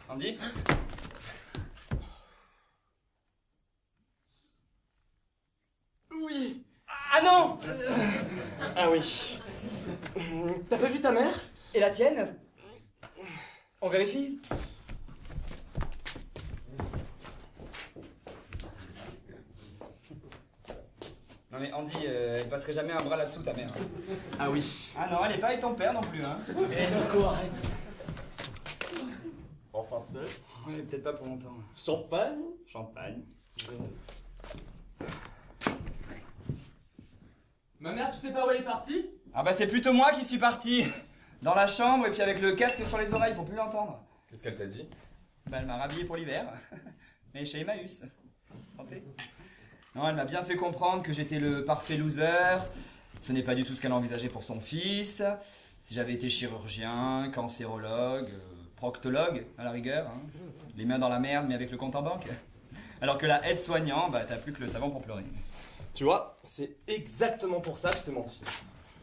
Andy? Oui. Ah non. Ah oui. T'as pas vu ta mère? Et la tienne? On vérifie? Non mais Andy, elle passerait jamais un bras là-dessous ta mère. Ah oui. Ah non, elle est pas avec ton père non plus, hein. Eh Nico, arrête. Enfin seul. Ouais, peut-être pas pour longtemps. Champagne. Champagne. Ma mère, tu sais pas où elle est partie? Ah bah c'est plutôt moi qui suis parti. Dans la chambre et puis avec le casque sur les oreilles pour plus l'entendre. Qu'est-ce qu'elle t'a dit? Bah elle m'a rhabillé pour l'hiver. Mais chez Emmaüs. Santé. Non, elle m'a bien fait comprendre que j'étais le parfait loser. Ce n'est pas du tout ce qu'elle envisageait pour son fils. Si j'avais été chirurgien, cancérologue, proctologue à la rigueur, hein. Les mains dans la merde mais avec le compte en banque. Alors que la aide-soignant, bah t'as plus que le savon pour pleurer. Tu vois, c'est exactement pour ça que je t'ai menti.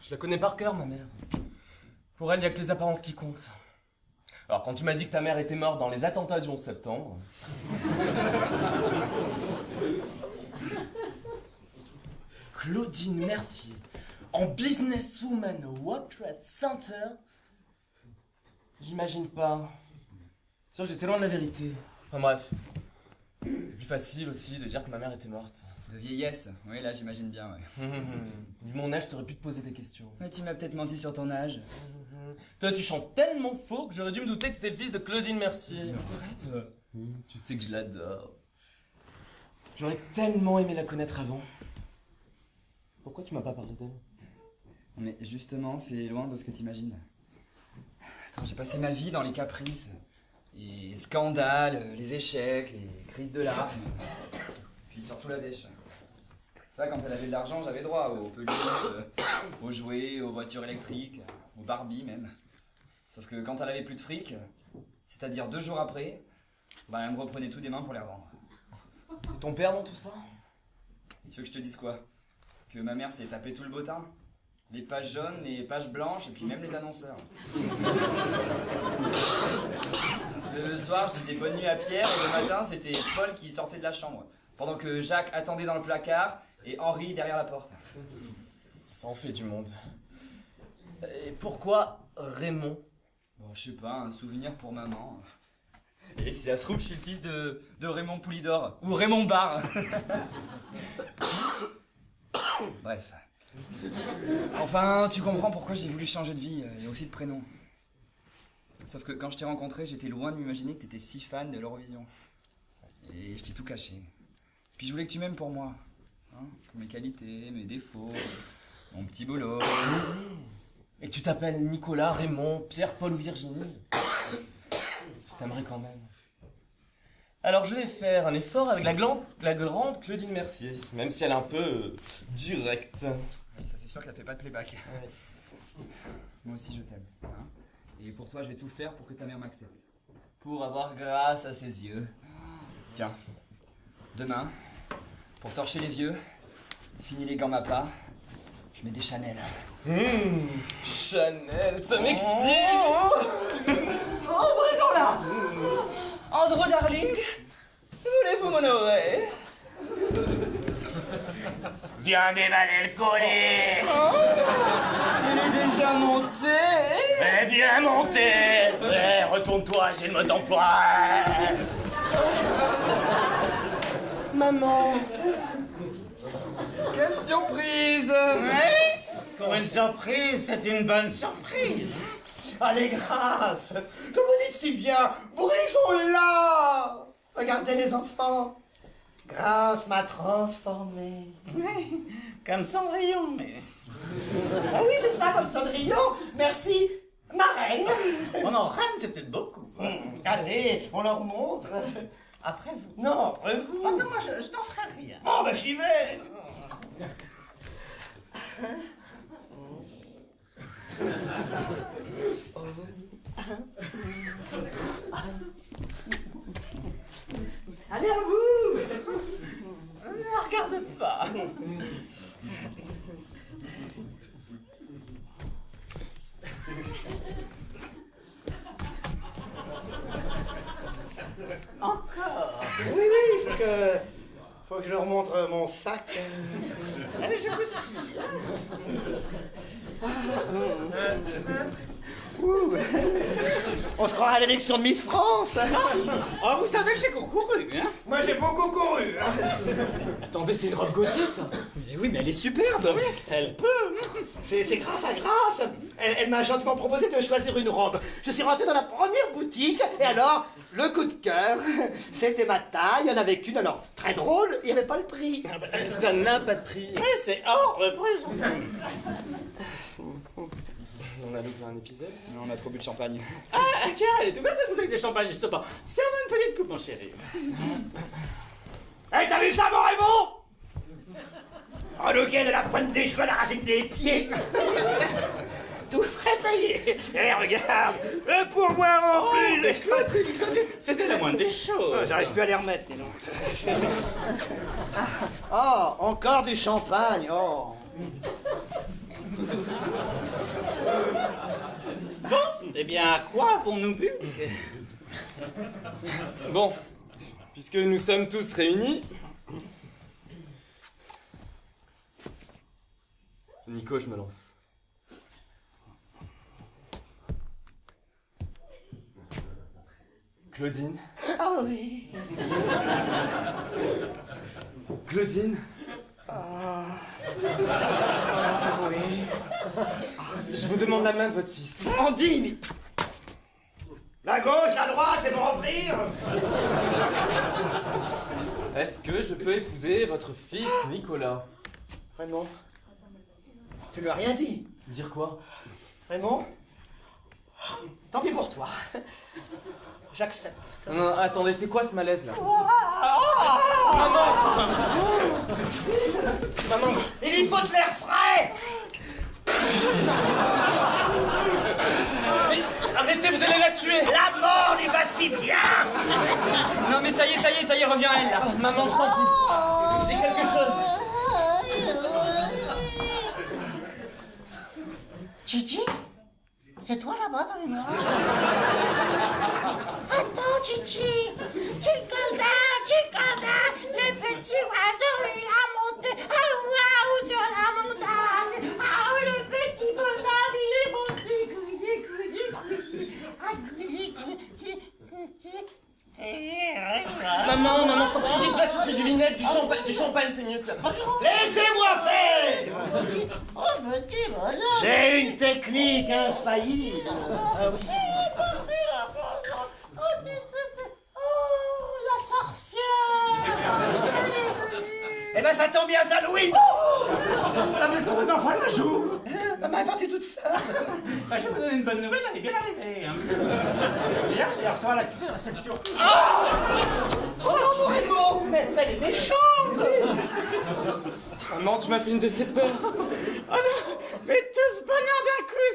Je la connais par cœur, ma mère. Pour elle, il n'y a que les apparences qui comptent. Alors, quand tu m'as dit que ta mère était morte dans les attentats du 11 septembre... Claudine Mercier, en businesswoman au World Trade Center... J'imagine pas Sûr que j'étais loin de la vérité. Enfin bref. C'est plus facile aussi de dire que ma mère était morte. De vieillesse. Oui, là, j'imagine bien, ouais. Vu mon âge, t'aurais pu te poser des questions. Mais tu m'as peut-être menti sur ton âge. Toi, tu chantes tellement faux que j'aurais dû me douter que t'étais le fils de Claudine Mercier. Arrête. Tu sais que je l'adore. J'aurais tellement aimé la connaître avant. Pourquoi tu m'as pas parlé d'elle? Mais justement, c'est loin de ce que t'imagines. Attends, j'ai passé ma vie dans les caprices. Les scandales, les échecs, les crises de larmes. Puis surtout la dèche. Ça, quand elle avait de l'argent, j'avais droit aux peluches, aux jouets, aux voitures électriques, aux Barbie même. Sauf que quand elle avait plus de fric, c'est-à-dire 2 jours après, bah elle me reprenait tout des mains pour les revendre. Et ton père dans tout ça? Tu veux que je te dise quoi? Que ma mère s'est tapé tout le bottin? Les pages jaunes, les pages blanches, et puis même les annonceurs. Le soir, je disais bonne nuit à Pierre, et le matin, c'était Paul qui sortait de la chambre. Pendant que Jacques attendait dans le placard, et Henri derrière la porte. Ça en fait du monde. Et pourquoi Raymond? Bon, je sais pas, un souvenir pour maman. Et si ça se trouve, je suis le fils de Raymond Poulidor, ou Raymond Barre. Bref. Enfin, tu comprends pourquoi j'ai voulu changer de vie, et aussi de prénom. Sauf que quand je t'ai rencontré, j'étais loin de m'imaginer que t'étais si fan de l'Eurovision. Et je t'ai tout caché. Puis je voulais que tu m'aimes pour moi. Hein, pour mes qualités, mes défauts, mon petit boulot. Et que tu t'appelles Nicolas, Raymond, Pierre, Paul ou Virginie? Je t'aimerais quand même. Alors je vais faire un effort avec la grande Claudine Mercier, même si elle est un peu directe. Oui, ça c'est sûr qu'elle fait pas de playback. Moi aussi je t'aime. Hein, et pour toi je vais tout faire pour que ta mère m'accepte. Pour avoir grâce à ses yeux. Tiens, demain, pour torcher les vieux, fini les gants Mappa, je mets des Chanel. Chanel, ça m'excite! Oh, présent là! Andrew Darling, voulez-vous m'honorer? Viens dévaler le collier. Il est déjà monté! Eh bien monté. Eh, retourne-toi, j'ai le mode d'emploi. Maman! Quelle surprise! Oui, pour une surprise, c'est une bonne surprise. Allez, grâce. Comme vous dites si bien, brisons-la. Regardez les enfants. Grâce m'a transformé. Oui, comme Cendrillon, mais... Ah oui, c'est ça, comme Cendrillon. Merci, ma reine. On en reine, c'est peut-être beaucoup. Allez, on leur montre. Après vous. Non, après vous. Attends, moi, je n'en ferai rien. Oh, ben j'y vais. Allez, à vous. Ne regarde pas. Encore. Oui, il faut que je leur montre mon sac. Allez, je vous suis. Ouh. On se croit à l'élection de Miss France. Oh, vous savez que j'ai concouru, hein? Moi, j'ai beaucoup couru. Attendez, c'est une robe Gauthier, ça? Mais oui, mais elle est superbe. Elle peut. C'est grâce à Grâce. Elle m'a gentiment proposé de choisir une robe. Je suis rentré dans la première boutique et alors, le coup de cœur, c'était ma taille, il y en avait qu'une. Alors, très drôle, il n'y avait pas le prix. Ça n'a pas de prix. Oui, c'est hors de prix. On a loupé un épisode? On a trop bu de champagne. Ah, tiens, elle est tout belle cette bouteille de champagne, justement. Si on a une petite coupe, mon chéri. Hey, t'as vu ça, mon Raymond? Relouqué de la pointe des cheveux à la racine des pieds. Tout frais payé. Et regarde, le pourboire en plus. C'était la moindre des choses. J'arrive plus à les remettre, dis donc. Oh, encore du champagne, oh. Bon, eh bien, à quoi avons-nous bu? Bon, puisque nous sommes tous réunis... Nico, je me lance. Claudine. Ah oui. Claudine. Ah oui. Je vous demande la main de votre fils. Andy, mais... La gauche, la droite, c'est pour offrir. Est-ce que je peux épouser votre fils Nicolas? Raymond, tu lui as rien dit. Dire quoi? Raymond, tant pis pour toi. J'accepte. Non, attendez, c'est quoi ce malaise là? Maman! Il lui faut de l'air frais. Mais arrêtez, vous allez la tuer! La mort lui va si bien. Non mais ça y est, reviens à elle là. Maman, je t'en prie! Dis quelque chose! Gigi? C'est toi là-bas dans le noir? Attends, Gigi! Jingle le petit oiseau il a monté un waouh sur la montagne! Ah, le petit bonhomme il est monté! Maman, je t'en prie, vite, va chercher du vinaigre, du champagne, c'est mieux, tiens. Laissez-moi faire. Oh, petit bonhomme! J'ai une technique infaillible. Oh, la sorcière! Eh ben ça tombe bien, ça Louis. Ah, mais comment enfin la joue? Ma main est partie toute seule. Bah, je vais vous donner une bonne nouvelle, elle est bien arrivée. Hein. Hier soir, elle a quitté la réception. Oh non, mon Raymond, mais elle est méchante. Maman, tu m'as fait une de ces peurs. Oh non, mais tout ce bonheur d'un coup,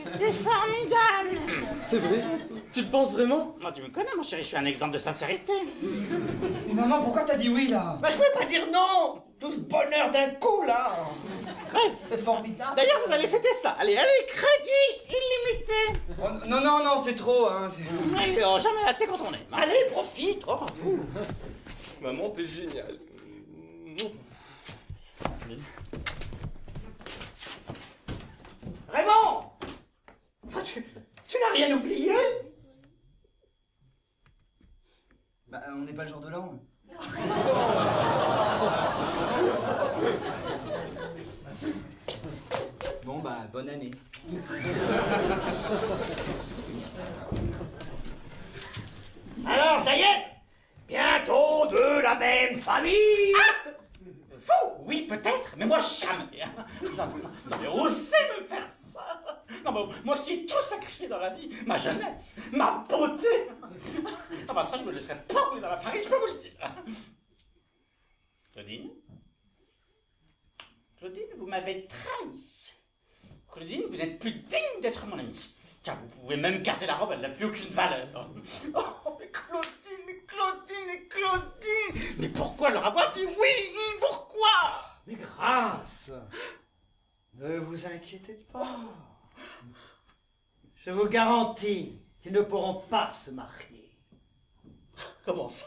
c'est formidable. C'est vrai? Tu le penses vraiment? Non, tu me connais, mon chéri, je suis un exemple de sincérité. Mais maman, pourquoi t'as dit oui là? Bah, je voulais pas dire non. Tout ce bonheur d'un coup, là. Ouais. C'est formidable. D'ailleurs, vous allez fêter ça. Allez, crédit illimité. Oh, non, c'est trop, hein. Ouais, jamais assez quand on aime. Hein. Allez, profite. Oh, Maman, t'es géniale. Raymond, tu n'as rien oublié? Bah, on n'est pas le jour de l'an. Bon, bah, bonne année. Alors, ça y est, bientôt de la même famille. Fou, oui, peut-être, mais moi, jamais. Hein. Non, mais osez me faire ça. Non, mais moi qui ai tout sacrifié dans la vie, ma jeunesse, ma beauté. Ah bah ça, je me laisserai pas rouler dans la farine, je peux vous le dire. Claudine? Claudine, vous m'avez trahi. Claudine, vous n'êtes plus digne d'être mon amie. Car vous pouvez même garder la robe, elle n'a plus aucune valeur. Oh, mais Claudine! Mais pourquoi leur avoir dit oui? Pourquoi? Mais grâce, ne vous inquiétez pas. Je vous garantis qu'ils ne pourront pas se marier. Comment ça?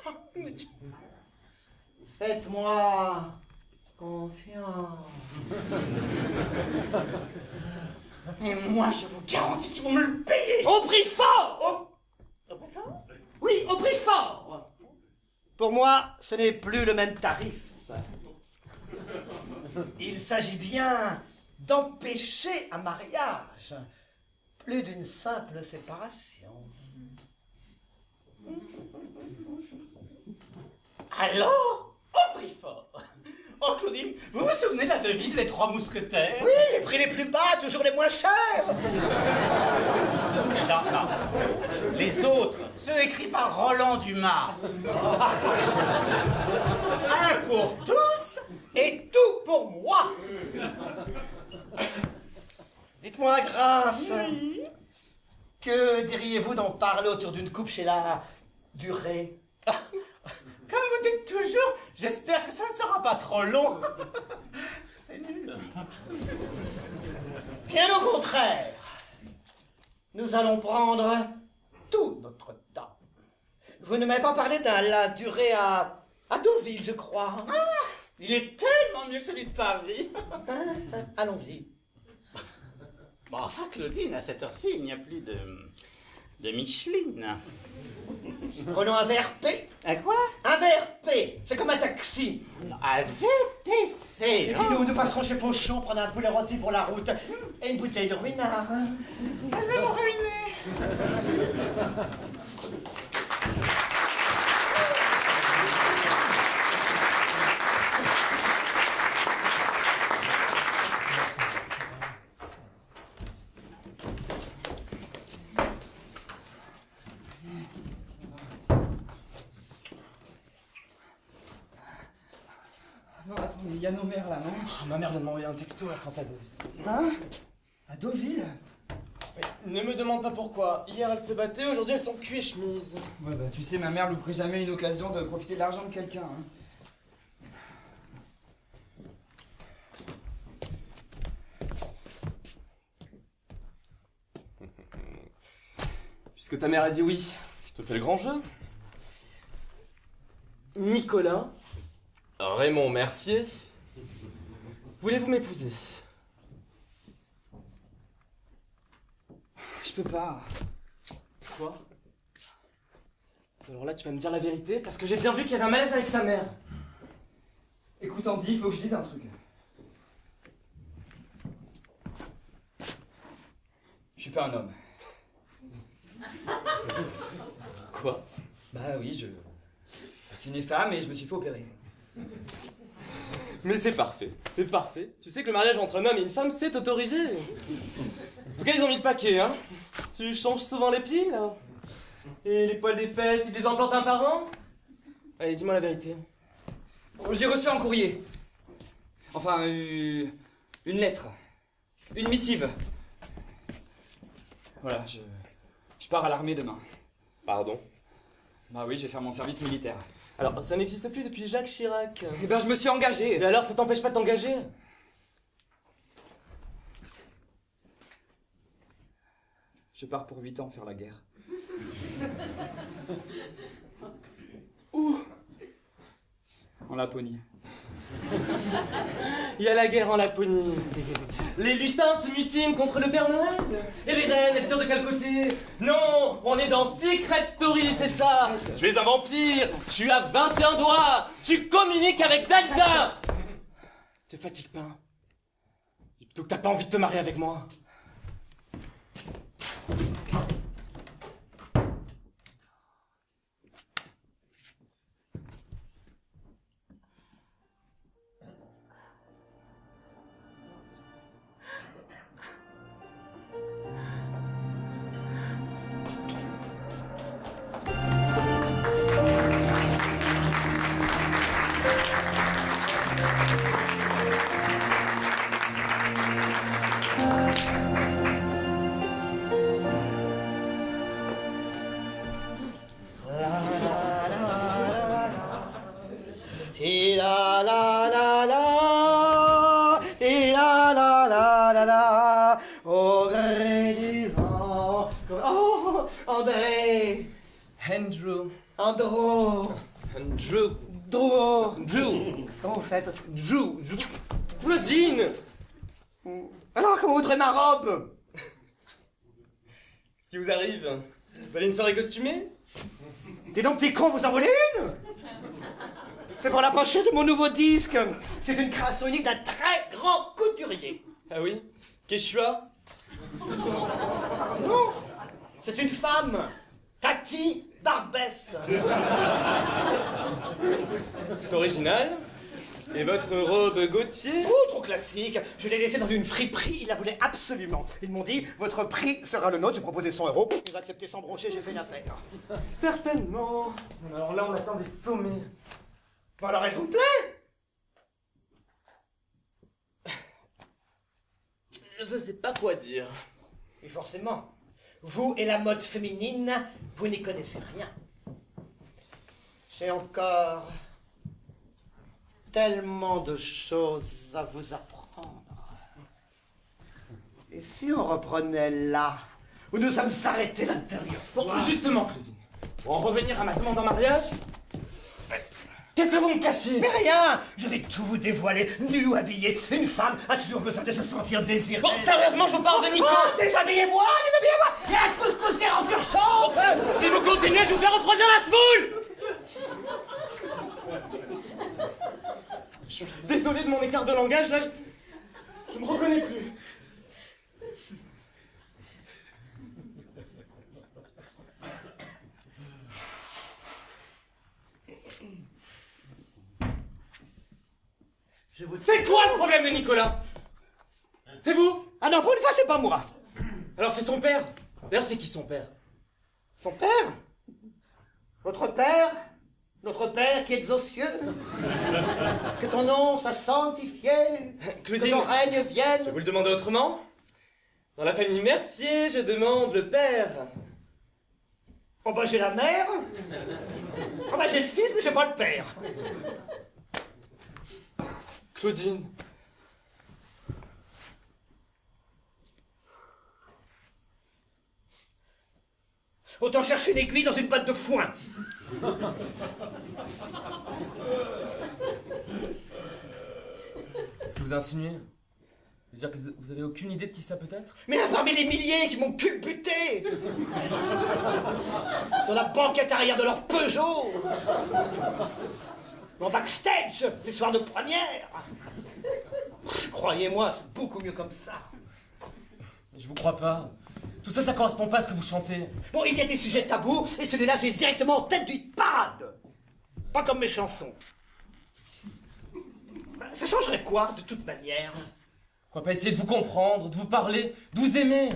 Faites-moi confiance. Et moi, je vous garantis qu'ils vont me le payer. Au prix fort! Au prix fort? Oui, au prix fort! Pour moi, ce n'est plus le même tarif. Il s'agit bien d'empêcher un mariage, plus d'une simple séparation. Alors, au prix fort. Oh, Claudine, vous vous souvenez de la devise des 3 mousquetaires? Oui, les prix les plus bas, toujours les moins chers. Non. Les autres, ceux écrits par Roland Dumas. Un pour tous. Et tout pour moi. Dites-moi, Grâce, que diriez-vous d'en parler autour d'une coupe chez la Durée? Comme vous dites toujours, j'espère que ça ne sera pas trop long. C'est nul. Bien au contraire. Nous allons prendre tout notre temps. Vous ne m'avez pas parlé d'un La Durée à Deauville, je crois. Il est tellement mieux que celui de Paris. Allons-y. Bon, enfin, Claudine, à cette heure-ci, il n'y a plus de Micheline. Prenons un VRP. À quoi? Un VRP, c'est comme un taxi. À VTC. Et puis nous passerons chez Fauchon, prendre un poulet rôti pour la route et une bouteille de ruinard. Elle va m'en ruiner. Non, attends, mais il y a nos mères là, non? Oh, ma mère vient de m'envoyer un texto, elle sentait à Deauville. Hein? À Deauville? Ne me demande pas pourquoi. Hier elles se battaient, aujourd'hui elles sont cul et chemise. Ouais, bah tu sais, ma mère louperait jamais une occasion de profiter de l'argent de quelqu'un. Hein. Puisque ta mère a dit oui, je te fais le grand jeu. Nicolas, Raymond Mercier, voulez-vous m'épouser? Je peux pas. Quoi? Alors là tu vas me dire la vérité, parce que j'ai bien vu qu'il y avait un malaise avec ta mère. Écoute Andy, il faut que je dise un truc. Je suis pas un homme. Quoi? Bah oui, je suis né femme et je me suis fait opérer. Mais c'est parfait, c'est parfait. Tu sais que le mariage entre un homme et une femme, c'est autorisé. En tout cas, ils ont mis le paquet, hein. Tu changes souvent les piles? Et les poils des fesses, ils les implantent un par un? Allez, dis-moi la vérité. J'ai reçu un courrier. Enfin, une lettre. Une missive. Voilà, je pars à l'armée demain. Pardon? Bah oui, je vais faire mon service militaire. Alors, ça n'existe plus depuis Jacques Chirac. Eh ben, je me suis engagé. Et alors, ça t'empêche pas de t'engager? Je pars pour 8 ans faire la guerre. Où? En Laponie. Il y a la guerre en Laponie. Les lutins se mutinent contre le Père Noël. Et les reines, elles tirent de quel côté? Non, on est dans Secret Story, c'est ça. Tu es un vampire, tu as 21 doigts, tu communiques avec Dalida. Te fatigue pas. Dis plutôt que t'as pas envie de te marier avec moi. Ti la la la la, ti la la la la la, au gré du vent. Oh, André, Andrew. Andrew, Andrew. Drew. Drew. Comment vous faites? Drew. Le jean. Alors, comment voudrait ma robe? Qu'est-ce qui vous arrive? Vous allez à une soirée costumée? Dis donc, petit con, vous en voulez une? C'est pour la pochette de mon nouveau disque. C'est une création unique d'un très grand couturier. Ah oui? Quechua? Non, c'est une femme. Tati Barbès. C'est original. Et votre robe Gauthier? Oh, trop classique. Je l'ai laissée dans une friperie, ils la voulaient absolument. Ils m'ont dit, votre prix sera le nôtre, j'ai proposé 100 €. Ils ont accepté sans broncher, j'ai fait une affaire. Certainement. Alors là, on attend des sommets. Bon alors, elle vous plaît? Je sais pas quoi dire. Et forcément, vous et la mode féminine, vous n'y connaissez rien. J'ai encore tellement de choses à vous apprendre. Et si on reprenait là, où nous sommes s'arrêtés la dernière Bon, fois? justement, Claudine, pour en revenir à ma demande en mariage, Qu'est-ce que vous me cachez? Mais rien! Je vais tout vous dévoiler, nu ou habillé. Une femme a toujours besoin de se sentir désirée. Bon, sérieusement, je vous parle de Nico. Oh, déshabillez-moi! Déshabillez-moi! Et un couscous en surchauffe! Si vous continuez, je vous fais refroidir la semoule. Je suis désolé de mon écart de langage, là, je me reconnais plus. C'est quoi le problème de Nicolas? C'est vous? Ah non, pour une fois, c'est pas moi. Alors c'est son père. D'ailleurs, c'est qui son père? Son père? Votre père? Notre Père qui es aux cieux? Que ton nom soit sanctifié. Que Claudine, ton règne je vais vienne. vous le demander autrement. Dans la famille Mercier, je demande le père. Oh bah j'ai la mère. Oh bah j'ai le fils, mais j'ai pas le père. Claudine. Autant chercher une aiguille dans une botte de foin. Qu'est-ce que vous insinuez? Vous dire que vous avez aucune idée de qui ça peut être? Mais parmi les milliers qui m'ont culbuté sur la banquette arrière de leur Peugeot, en backstage, les soirs de première. Croyez-moi, c'est beaucoup mieux comme ça. Je vous crois pas. Tout ça, ça correspond pas à ce que vous chantez. Bon, il y a des sujets tabous, et celui-là, c'est directement en tête du parade. Pas comme mes chansons. Ça changerait quoi, de toute manière? Pourquoi pas essayer de vous comprendre, de vous parler, de vous aimer?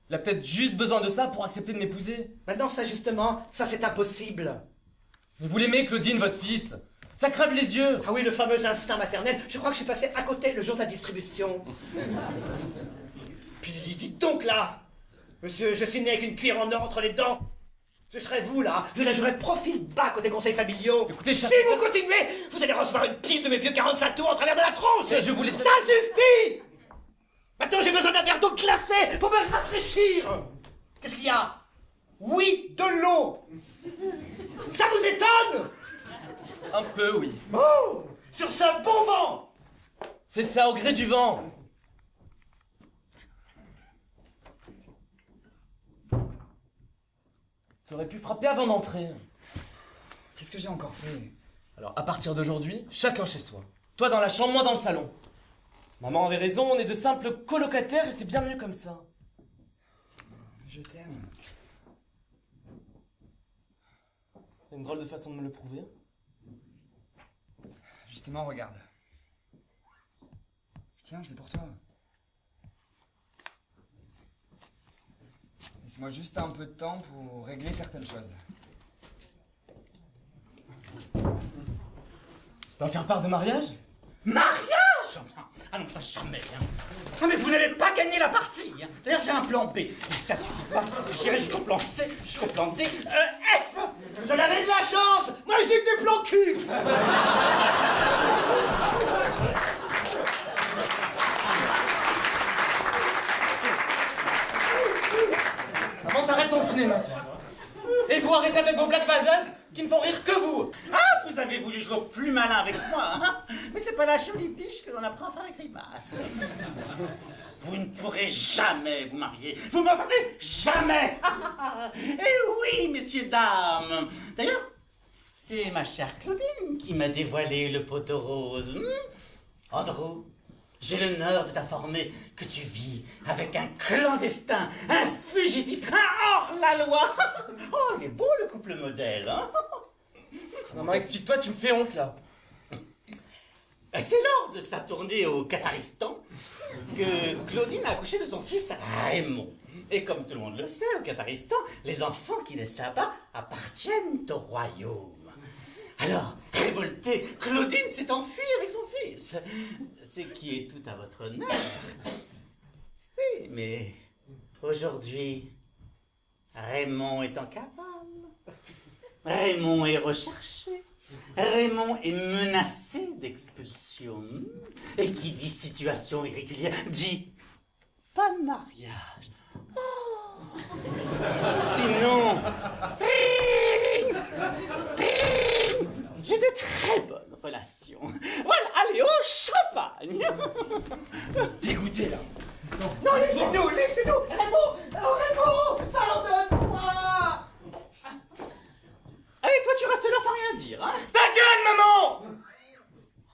Il a peut-être juste besoin de ça pour accepter de m'épouser. Maintenant, ça, justement, ça, c'est impossible. Mais vous l'aimez, Claudine, votre fils. Ça crève les yeux. Ah oui, le fameux instinct maternel. Je crois que je suis passé à côté le jour de la distribution. Puis dites donc là, monsieur, je suis né avec une cuillère en or entre les dents. Ce serait vous là, je la jouerais profil bas côté conseils familiaux. Écoutez, si cher... vous continuez, vous allez recevoir une pile de mes vieux 45 tours en travers de la tronche. Et je vous laisse... Ça suffit. Maintenant, j'ai besoin d'un verre d'eau glacée pour me rafraîchir. Qu'est-ce qu'il y a? Oui, de l'eau. Ça vous étonne? Un peu, oui. Oh, sur ce bon vent. C'est ça, au gré du vent. Tu aurais pu frapper avant d'entrer. Qu'est-ce que j'ai encore fait? Alors, à partir d'aujourd'hui, chacun chez soi. Toi dans la chambre, moi dans le salon. Maman avait raison, on est de simples colocataires et c'est bien mieux comme ça. Je t'aime. C'est une drôle de façon de me le prouver. Justement, regarde. Tiens, c'est pour toi. Laisse-moi juste un peu de temps pour régler certaines choses. Tu vas faire part de mariage? Mariage? Ah non, ça jamais, hein. Ah mais vous n'allez pas gagner la partie, hein. D'ailleurs, j'ai un plan B. Et ça suffit pas. J'irai jusqu'au plan C, jusqu'au plan D, F. Vous en avez de la chance. Moi, je dis que des plans cul. Maman, t'arrêtes ton cinéma, toi. Et vous arrêtez avec vos blagues vaseuses qui ne font rire que vous. Ah, vous avez voulu jouer au plus malin avec moi, hein. Mais c'est pas la jolie biche que l'on apprend à faire la grimace. Vous ne pourrez jamais vous marier. Vous m'entendez? Jamais. Eh oui, messieurs, dames. D'ailleurs, c'est ma chère Claudine qui m'a dévoilé le poteau rose. Andrew, j'ai l'honneur de t'informer que tu vis avec un clandestin, un fugitif, un hors-la-loi. Oh, il est beau le couple modèle, hein. Maman, explique-toi, tu me fais honte, là. C'est lors de sa tournée au Qataristan que Claudine a accouché de son fils Raymond. Et comme tout le monde le sait, au Qataristan, les enfants qui naissent là-bas appartiennent au royaume. Alors, révoltée, Claudine s'est enfuie avec son fils. Ce qui est tout à votre honneur. Oui, mais aujourd'hui, Raymond est en cavale. Raymond est recherché. Raymond est menacé d'expulsion. Et qui dit situation irrégulière dit pas de mariage. Oh. Sinon, j'ai de très bonnes relations. Voilà, allez, au champagne. Dégoûté là. Non, laissez-nous, laissez-nous. Raymond, oh, Raymond, pardonne-moi. Allez, toi, tu restes là sans rien dire, hein? Ta gueule, maman!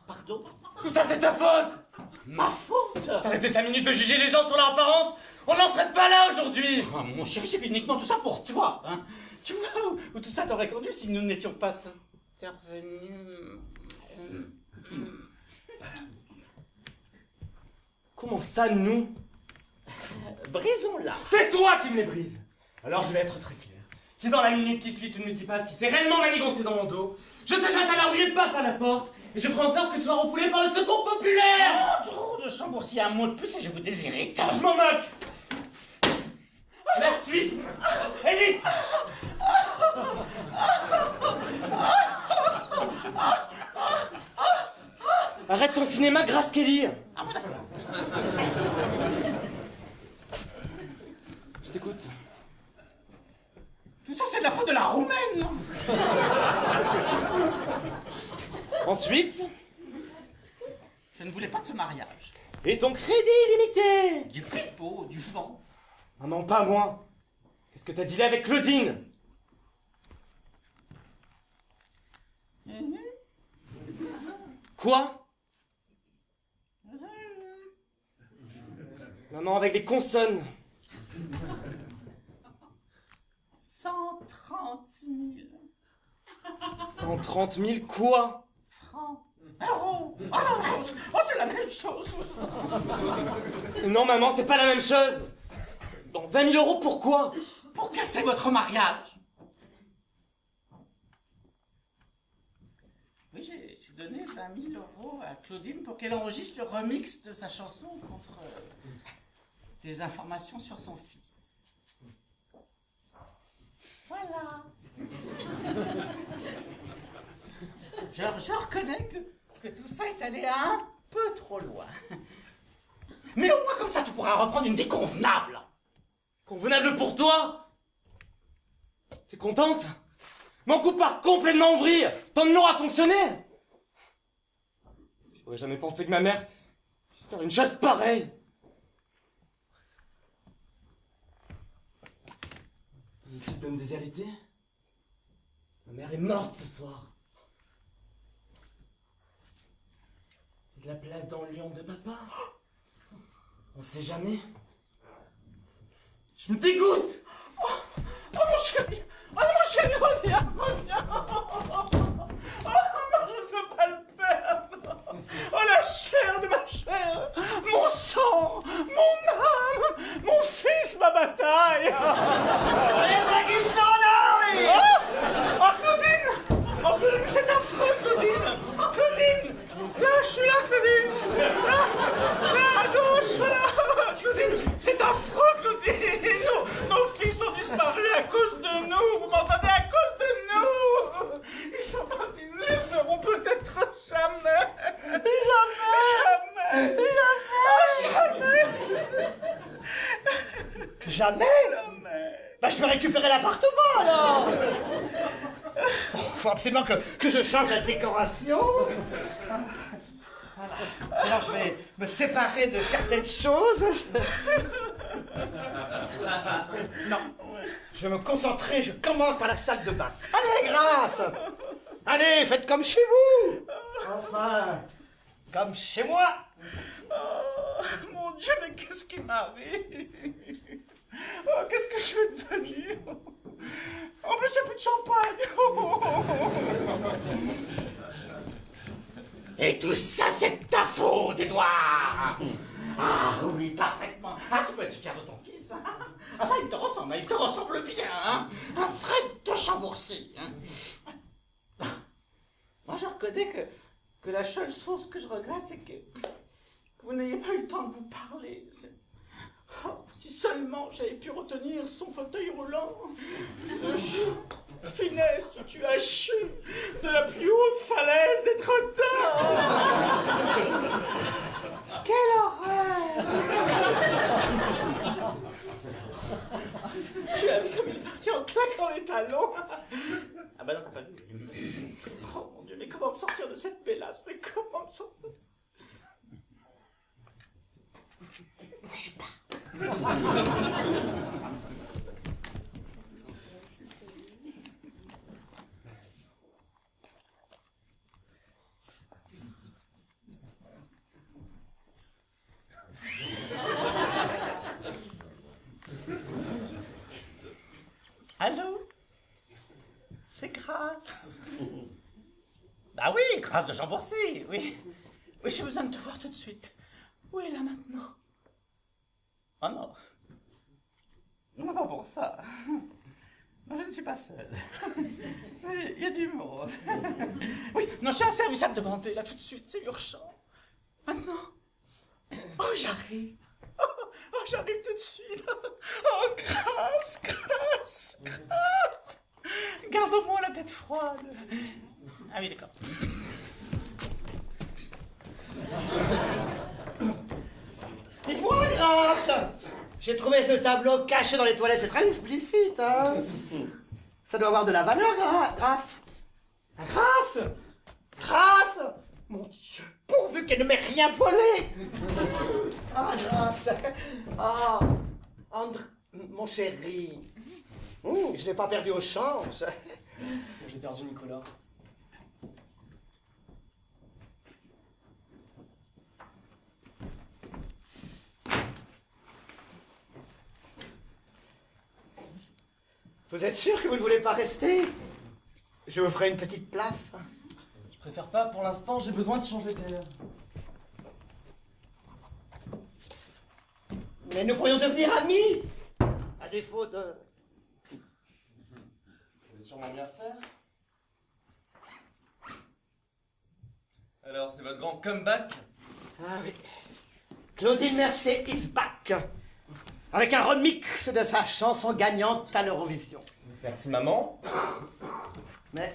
Pardon? Tout ça, c'est ta faute! Ma faute? Arrêtez 5 minutes de juger les gens sur leur apparence! On n'en serait pas là aujourd'hui! Oh, mon chéri, j'ai fait uniquement tout ça pour toi, hein? Tu vois où tout ça t'aurait conduit si nous n'étions pas intervenus? Comment ça, nous? Brisons-la. C'est toi qui me les brises! Alors je vais être très clair. Si dans la minute qui suit tu ne me dis pas ce qui s'est réellement manigancé dans mon dos, je te jette à la rue et pape à la porte, et je ferai en sorte que tu sois refoulé par le secours populaire! Oh, trop de Chambourcy, un mot de plus et je vous désirite. Je m'en moque! La suite! Et vite! Arrête ton cinéma, Grace Kelly! Ah bon, d'accord. Je t'écoute. Tout ça, c'est de la faute de la Roumaine. Ensuite, Je ne voulais pas de ce mariage. et ton crédit illimité! Du pipeau, du vent. Maman, pas moi! Qu'est-ce que t'as dit là avec Claudine? Quoi? Maman, avec les consonnes! 130 000 130 000 quoi? francs. Euros. Oh, c'est la même chose. Non, maman, c'est pas la même chose! Bon, 20 000 euros, pourquoi? Pour casser votre mariage. Oui, j'ai donné 20 000 euros à Claudine pour qu'elle enregistre le remix de sa chanson contre des informations sur son fils. Voilà. Je reconnais que tout ça est allé un peu trop loin. Mais au moins comme ça, tu pourras reprendre une vie convenable. Convenable pour toi? T'es contente? Mon coup part complètement ouvrir! Ton nom a fonctionné! J'aurais jamais pensé que ma mère puisse faire une chose pareille! Inutile de me déshériter? Ma mère est morte ce soir. Il y a de la place dans le lion de papa. On sait jamais. Je me dégoûte! Oh mon chéri! Oh mon chéri, reviens! Oh non, je ne veux pas le perdre! Oh la chair de ma chair! Mon sang! Mon âme! Mon fils, ma bataille! Oh Claudine! Oh Claudine, c'est affreux, Claudine! Oh Claudine! Là, je suis là, Claudine! Là, à gauche, là! Claudine, c'est affreux, Claudine! Nos fils ont disparu à cause de nous! Vous m'entendez? À cause de nous! Ils sont partis, ils ne les verront peut-être jamais! Jamais! Jamais! Jamais? Jamais! Bah, je peux récupérer l'appartement, alors. Oh, faut absolument que je change la décoration. Voilà. Alors, je vais me séparer de certaines choses. Non. Je vais me concentrer, je commence par la salle de bain. Allez, Grâce! Allez, faites comme chez vous! Enfin, comme chez moi! Oh, mon Dieu, mais qu'est-ce qui m'arrive? Oh, qu'est-ce que je vais devenir? En plus, il n'y a plus de champagne! Et tout ça, c'est de ta faute, Édouard! Ah oui, parfaitement! Ah, tu peux être fier de ton fils! Hein? Ah, ça, il te ressemble bien! Hein? Un vrai de Chambourcy! Hein? Moi, je reconnais que la seule chose que je regrette, c'est que vous n'ayez pas eu le temps de vous parler. Oh, si seulement j'avais pu retenir son fauteuil roulant. Le jour, finesse, où tu as chu de la plus haute falaise des trotteurs. Quelle horreur! Tu as vu comme il est parti en claquant les talons? Ah bah non, t'as pas vu. Oh, Oh mon Dieu, mais comment me sortir de cette mélasse? Mais comment me sortir de ça? Bouge pas. Allô? C'est Grâce. Bah oui, Grâce de Chambourcy, oui. Oui, j'ai besoin de te voir tout de suite. Où est là maintenant? Oh non. Non, pas pour ça. Non, je ne suis pas seul. Il y a du monde. Oui, non, j'ai un service à te demander là tout de suite, c'est urgent. Maintenant. Oh, j'arrive. Oh, j'arrive tout de suite. Oh, Grâce, Grâce, Grâce. Garde au moins la tête froide. Ah oui, d'accord. Dites-moi, Grâce! J'ai trouvé ce tableau caché dans les toilettes, c'est très explicite, hein? Ça doit avoir de la valeur, Grâce. Grâce! Grâce! Mon Dieu, pourvu qu'elle ne m'ait rien volé! Ah, Grâce! Ah, André, mon chéri. Je n'ai pas perdu au change. J'ai perdu Nicolas. Vous êtes sûr que vous ne voulez pas rester? Je vous ferai une petite place. Je préfère pas pour l'instant, j'ai besoin de changer d'air. Mais nous pourrions devenir amis, à défaut de... Je vais sûrement bien faire. Alors, c'est votre grand comeback? Ah oui. Claudine Mercier is back. Avec un remix de sa chanson gagnante à l'Eurovision. Merci maman. Mais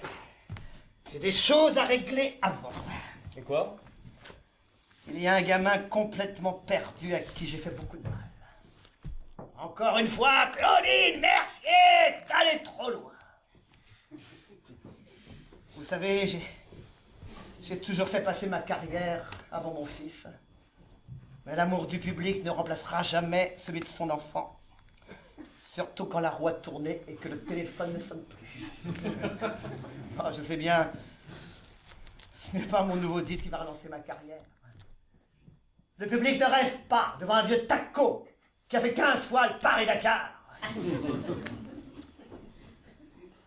j'ai des choses à régler avant. Et quoi? Il y a un gamin complètement perdu à qui j'ai fait beaucoup de mal. Encore une fois, Claudine Mercier, t'allais trop loin. Vous savez, j'ai toujours fait passer ma carrière avant mon fils. Mais l'amour du public ne remplacera jamais celui de son enfant. Surtout quand la roue a tourné et que le téléphone ne sonne plus. Oh, je sais bien, ce n'est pas mon nouveau disque qui va relancer ma carrière. Le public ne rêve pas devant un vieux taco qui a fait 15 fois le Paris-Dakar.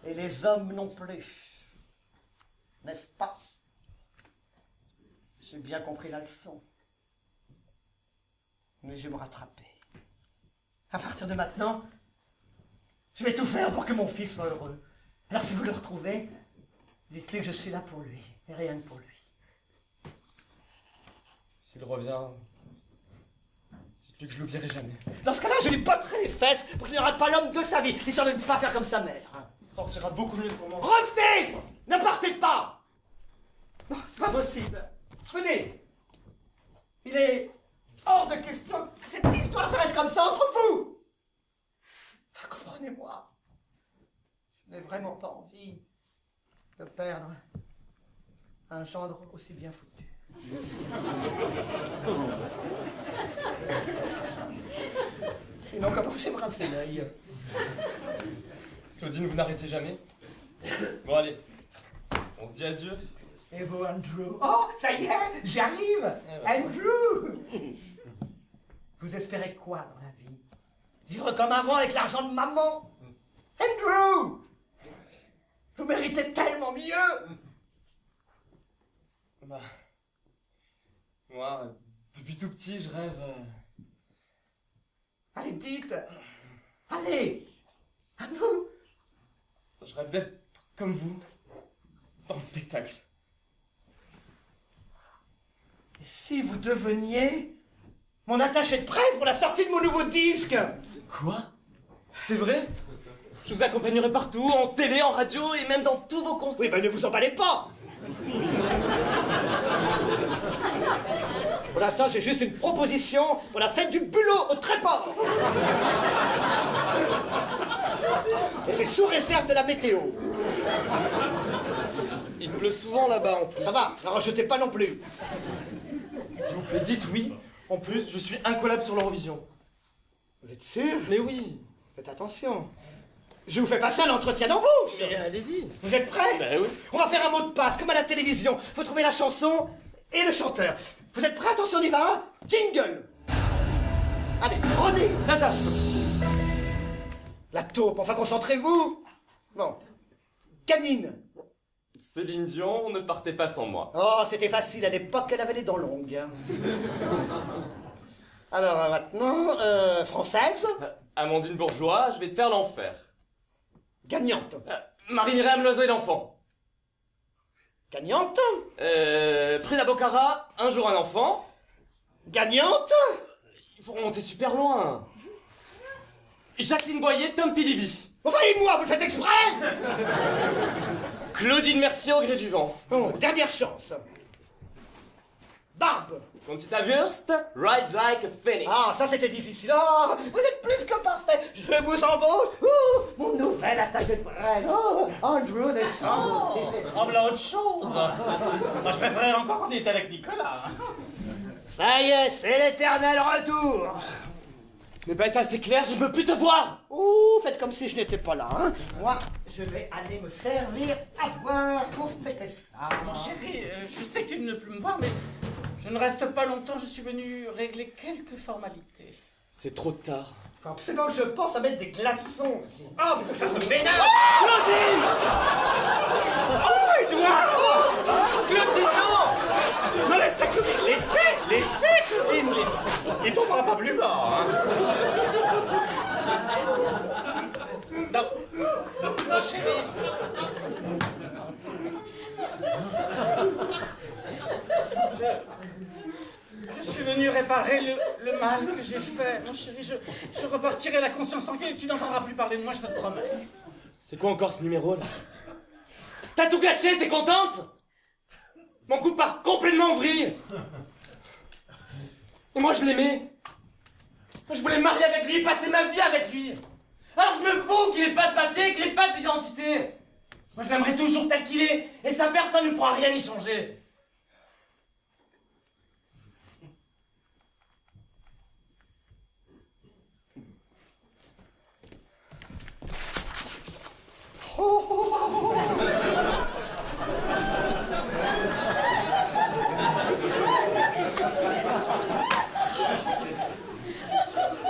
Et les hommes non plus. N'est-ce pas? J'ai bien compris la leçon. Mais je vais me rattraper. À partir de maintenant, je vais tout faire pour que mon fils soit heureux. Alors si vous le retrouvez, dites-lui que je suis là pour lui, et rien que pour lui. S'il revient, dites-lui que je l'oublierai jamais. Dans ce cas-là, je lui botterai les fesses pour qu'il ne rate pas l'homme de sa vie, histoire de ne pas faire comme sa mère. Il sortira beaucoup mieux sans moi. Revenez! Ne partez pas! Non, c'est pas possible. Venez! Il est hors de question que cette histoire s'arrête comme ça entre vous! Comprenez-moi. Je n'ai vraiment pas envie de perdre un gendre aussi bien foutu. Sinon, comment j'ai brassé l'œil? Claudine, vous n'arrêtez jamais. Bon allez, on se dit adieu. Et vous, Andrew? Oh, ça y est, j'arrive! Ouais. Andrew! Vous espérez quoi dans la vie? Vivre comme avant avec l'argent de maman? Andrew! Vous méritez tellement mieux! Bah, moi, depuis tout petit, je rêve... Allez, dites! Allez! Andrew! Je rêve d'être comme vous, dans le spectacle. Et si vous deveniez mon attaché de presse pour la sortie de mon nouveau disque? Quoi? C'est vrai? Je vous accompagnerai partout, en télé, en radio et même dans tous vos concerts. Oui, ben ne vous emballez pas! Pour l'instant, j'ai juste une proposition pour la fête du bulot au Tréport. Et c'est sous réserve de la météo. Et Il pleut souvent là-bas en plus. Ça va, n'en rajoutez pas non plus. S'il vous plaît, dites oui. En plus, je suis incollable sur l'Eurovision. Vous êtes sûr? Mais oui. Faites attention. Je vous fais passer un entretien d'embauche. Mais allez-y. Vous êtes prêts? Ben oui. On va faire un mot de passe, comme à la télévision. Faut trouver la chanson et le chanteur. Vous êtes prêts? Attention, on y va. Jingle. Allez, prenez. Attends. La taupe, enfin concentrez-vous. Bon. Canine. Céline Dion, ne partez pas sans moi. Oh, c'était facile, à l'époque, elle avait les dents longues. Alors, maintenant, française. Amandine Bourgeois, je vais te faire l'enfer. Gagnante. Marie-Myriam Loiseau et l'enfant. Gagnante. Frida Bocara, un jour un enfant. Gagnante. Il faut remonter super loin. Jacqueline Boyer, Tom Pilibi. Enfin, et moi, vous le faites exprès. Claudine Mercier au gré du vent. Bon, dernière chance. Barbe. Conchita Wurst, Rise Like a Phoenix. Ah, ça c'était difficile. Oh, vous êtes plus que parfait. Je vous embauche. Oh, mon nouvel attaché de presse. Oh, Andrew Deschamps. Oh, voilà autre chose. Moi, je préférais encore qu'on était avec Nicolas. Ça y est, c'est l'éternel retour. Mais bah t'es assez clair, je ne veux plus te voir. Oh, faites comme si je n'étais pas là. Hein. Moi, je vais aller me servir à boire pour fêter ça. Mon chéri, je sais que tu ne veux plus me voir, mais je ne reste pas longtemps. Je suis venu régler quelques formalités. C'est trop tard. Faut absolument que je pense à mettre des glaçons. Oh, mais faut que je fasse le ménage. Claudine. Oh, Edouard! Claudine, non. Non, laissez Claudine, laissez Claudine. Il tombera pas plus bas. Hein. Non, mon chéri. Je suis venu réparer le mal que j'ai fait. Mon chéri, je repartirai la conscience tranquille et tu n'entendras plus parler de moi, je te le promets. C'est quoi encore ce numéro là? T'as tout gâché, t'es contente? Mon coup part complètement en vrille. Et moi je l'aimais. Je voulais me marier avec lui, passer ma vie avec lui. Alors je me fous qu'il ait pas de papier, qu'il ait pas d'identité. Moi je l'aimerai toujours tel qu'il est, et ça personne ne pourra rien y changer.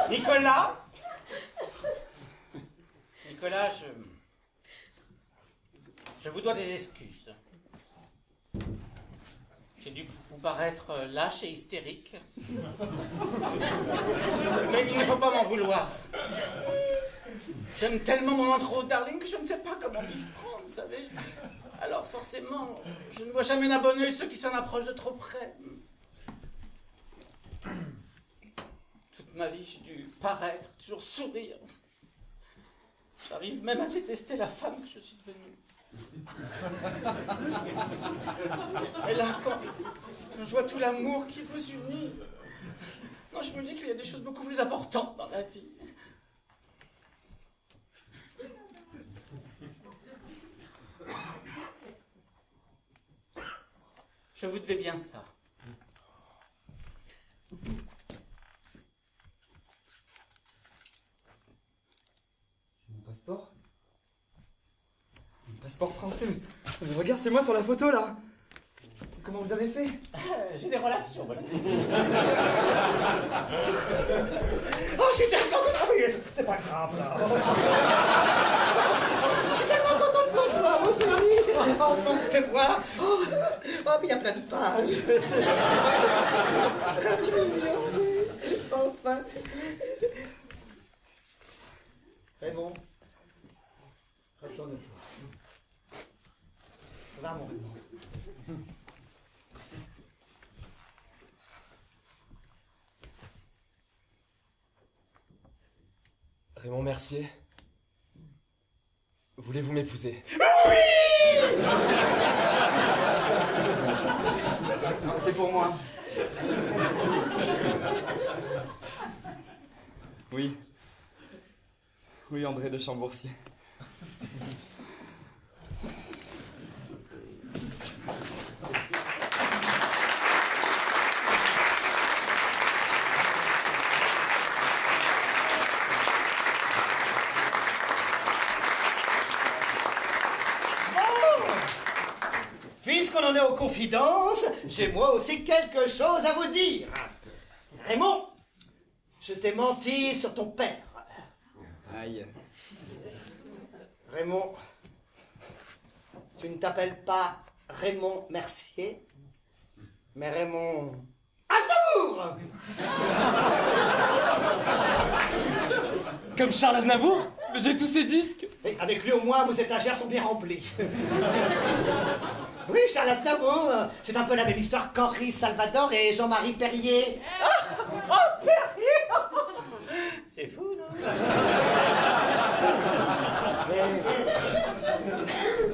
Nicolas, je vous dois des excuses. J'ai dû vous paraître lâche et hystérique. Mais il ne faut pas m'en vouloir. J'aime tellement mon intro, darling, que je ne sais pas comment m'y prendre, vous savez. Alors forcément, je ne vois jamais d'un bon oeil ceux qui s'en approchent de trop près. Toute ma vie, j'ai dû paraître, toujours sourire. J'arrive même à détester la femme que je suis devenue. Et là, quand je vois tout l'amour qui vous unit, non, je me dis qu'il y a des choses beaucoup plus importantes dans la vie. Je vous devais bien ça. C'est mon passeport? Mon passeport français, mais regarde, c'est moi sur la photo là. Comment vous avez fait? J'ai des relations, voilà. Oh, je suis tellement content. Oui, c'est pas grave, là. Je suis tellement content pour toi, mon chéri. Enfin, fais voir. Oh, mais il y a plein de pages. Enfin. Raymond, retourne-toi. Va, mon Raymond. Raymond Mercier, voulez-vous m'épouser? C'est pour moi. Oui. Oui, André de Chambourcier. confidence, j'ai moi aussi quelque chose à vous dire. Raymond, je t'ai menti sur ton père. Aïe. Raymond, tu ne t'appelles pas Raymond Mercier, mais Raymond Aznavour. Comme Charles Aznavour? J'ai tous ses disques. Et avec lui au moins, vos étagères sont bien remplies. Oui, Charles Aznavour, c'est un peu la même histoire qu'Henri Salvador et Jean-Marie Perrier. Oh, Perrier. C'est fou, non?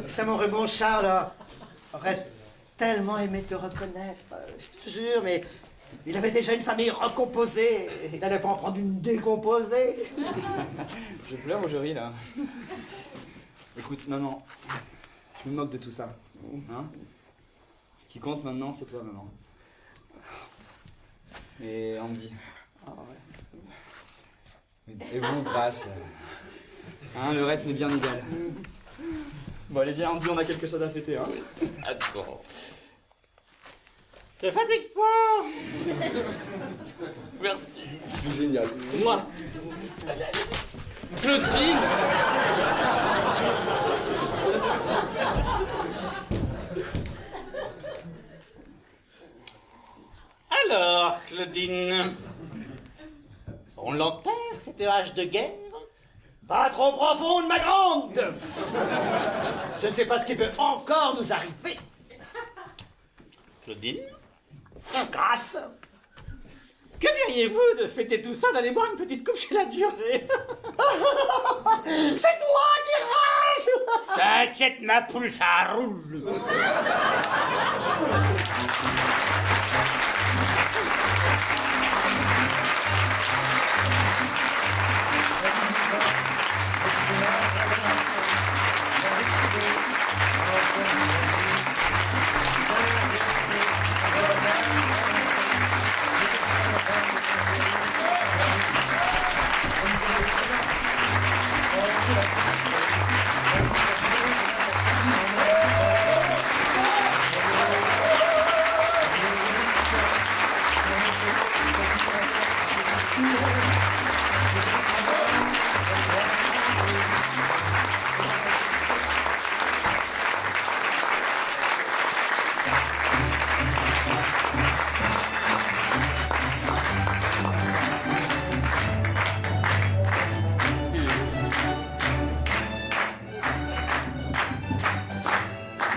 C'est mon Raymond Charles aurait tellement aimé te reconnaître, je te jure, mais il avait déjà une famille recomposée. Il n'allait pas en prendre une décomposée. Je pleure ou je ris là? Écoute, maman, je me moque de tout ça. Hein? Ce qui compte maintenant, c'est toi, maman. Et Andy. Et vous, Grace. Hein, le reste m'est bien égal. Bon, allez, viens, Andy, on a quelque chose à fêter. Hein? Attends. Te fatigue pas. Merci. C'est génial. Moi. Allez, allez. Clotilde. Alors, Claudine, on l'enterre, cette hache de guerre? Pas trop profonde, ma grande. Je ne sais pas ce qui peut encore nous arriver. Claudine, Grâce. que diriez-vous de fêter tout ça d'aller boire une petite coupe chez la durée? C'est toi, Grâce. T'inquiète, ma poule, ça roule.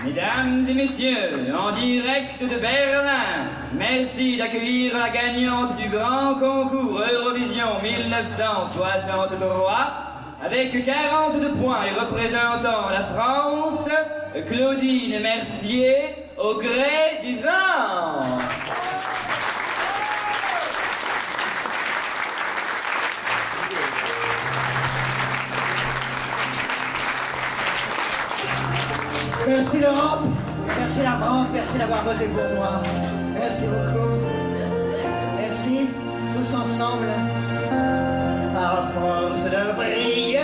Mesdames et messieurs, en direct de Berlin, merci d'accueillir la gagnante du grand concours Eurovision 1963, avec 42 points et représentant la France, Claudine Mercier, au gré du vent. Merci l'Europe, merci la France, merci d'avoir voté pour moi. Merci beaucoup. Merci, tous ensemble. À force de briller,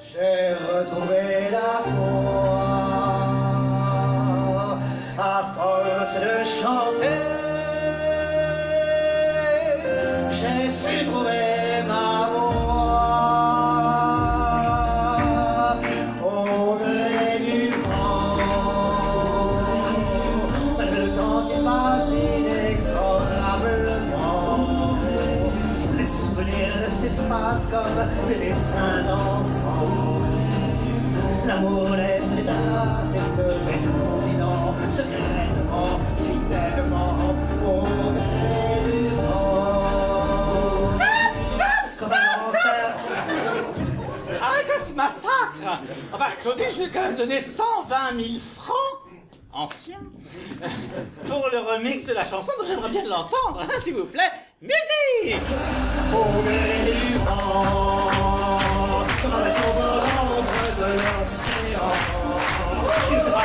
j'ai retrouvé la foi. À force de chanter, j'ai su trouver ma voix. S'efface comme des dessins d'enfants. L'amour laisse les traces et se fait confident, secrètement, fidèlement, au gré du vent. Comme un concert. Arrêtez ce massacre. Enfin, Claudine, je vais quand même donner 120 000 francs anciens pour le remix de la chanson, donc j'aimerais bien l'entendre, hein, s'il vous plaît. Musique! Au gré du vent, comme un ombre de l'océan, il sera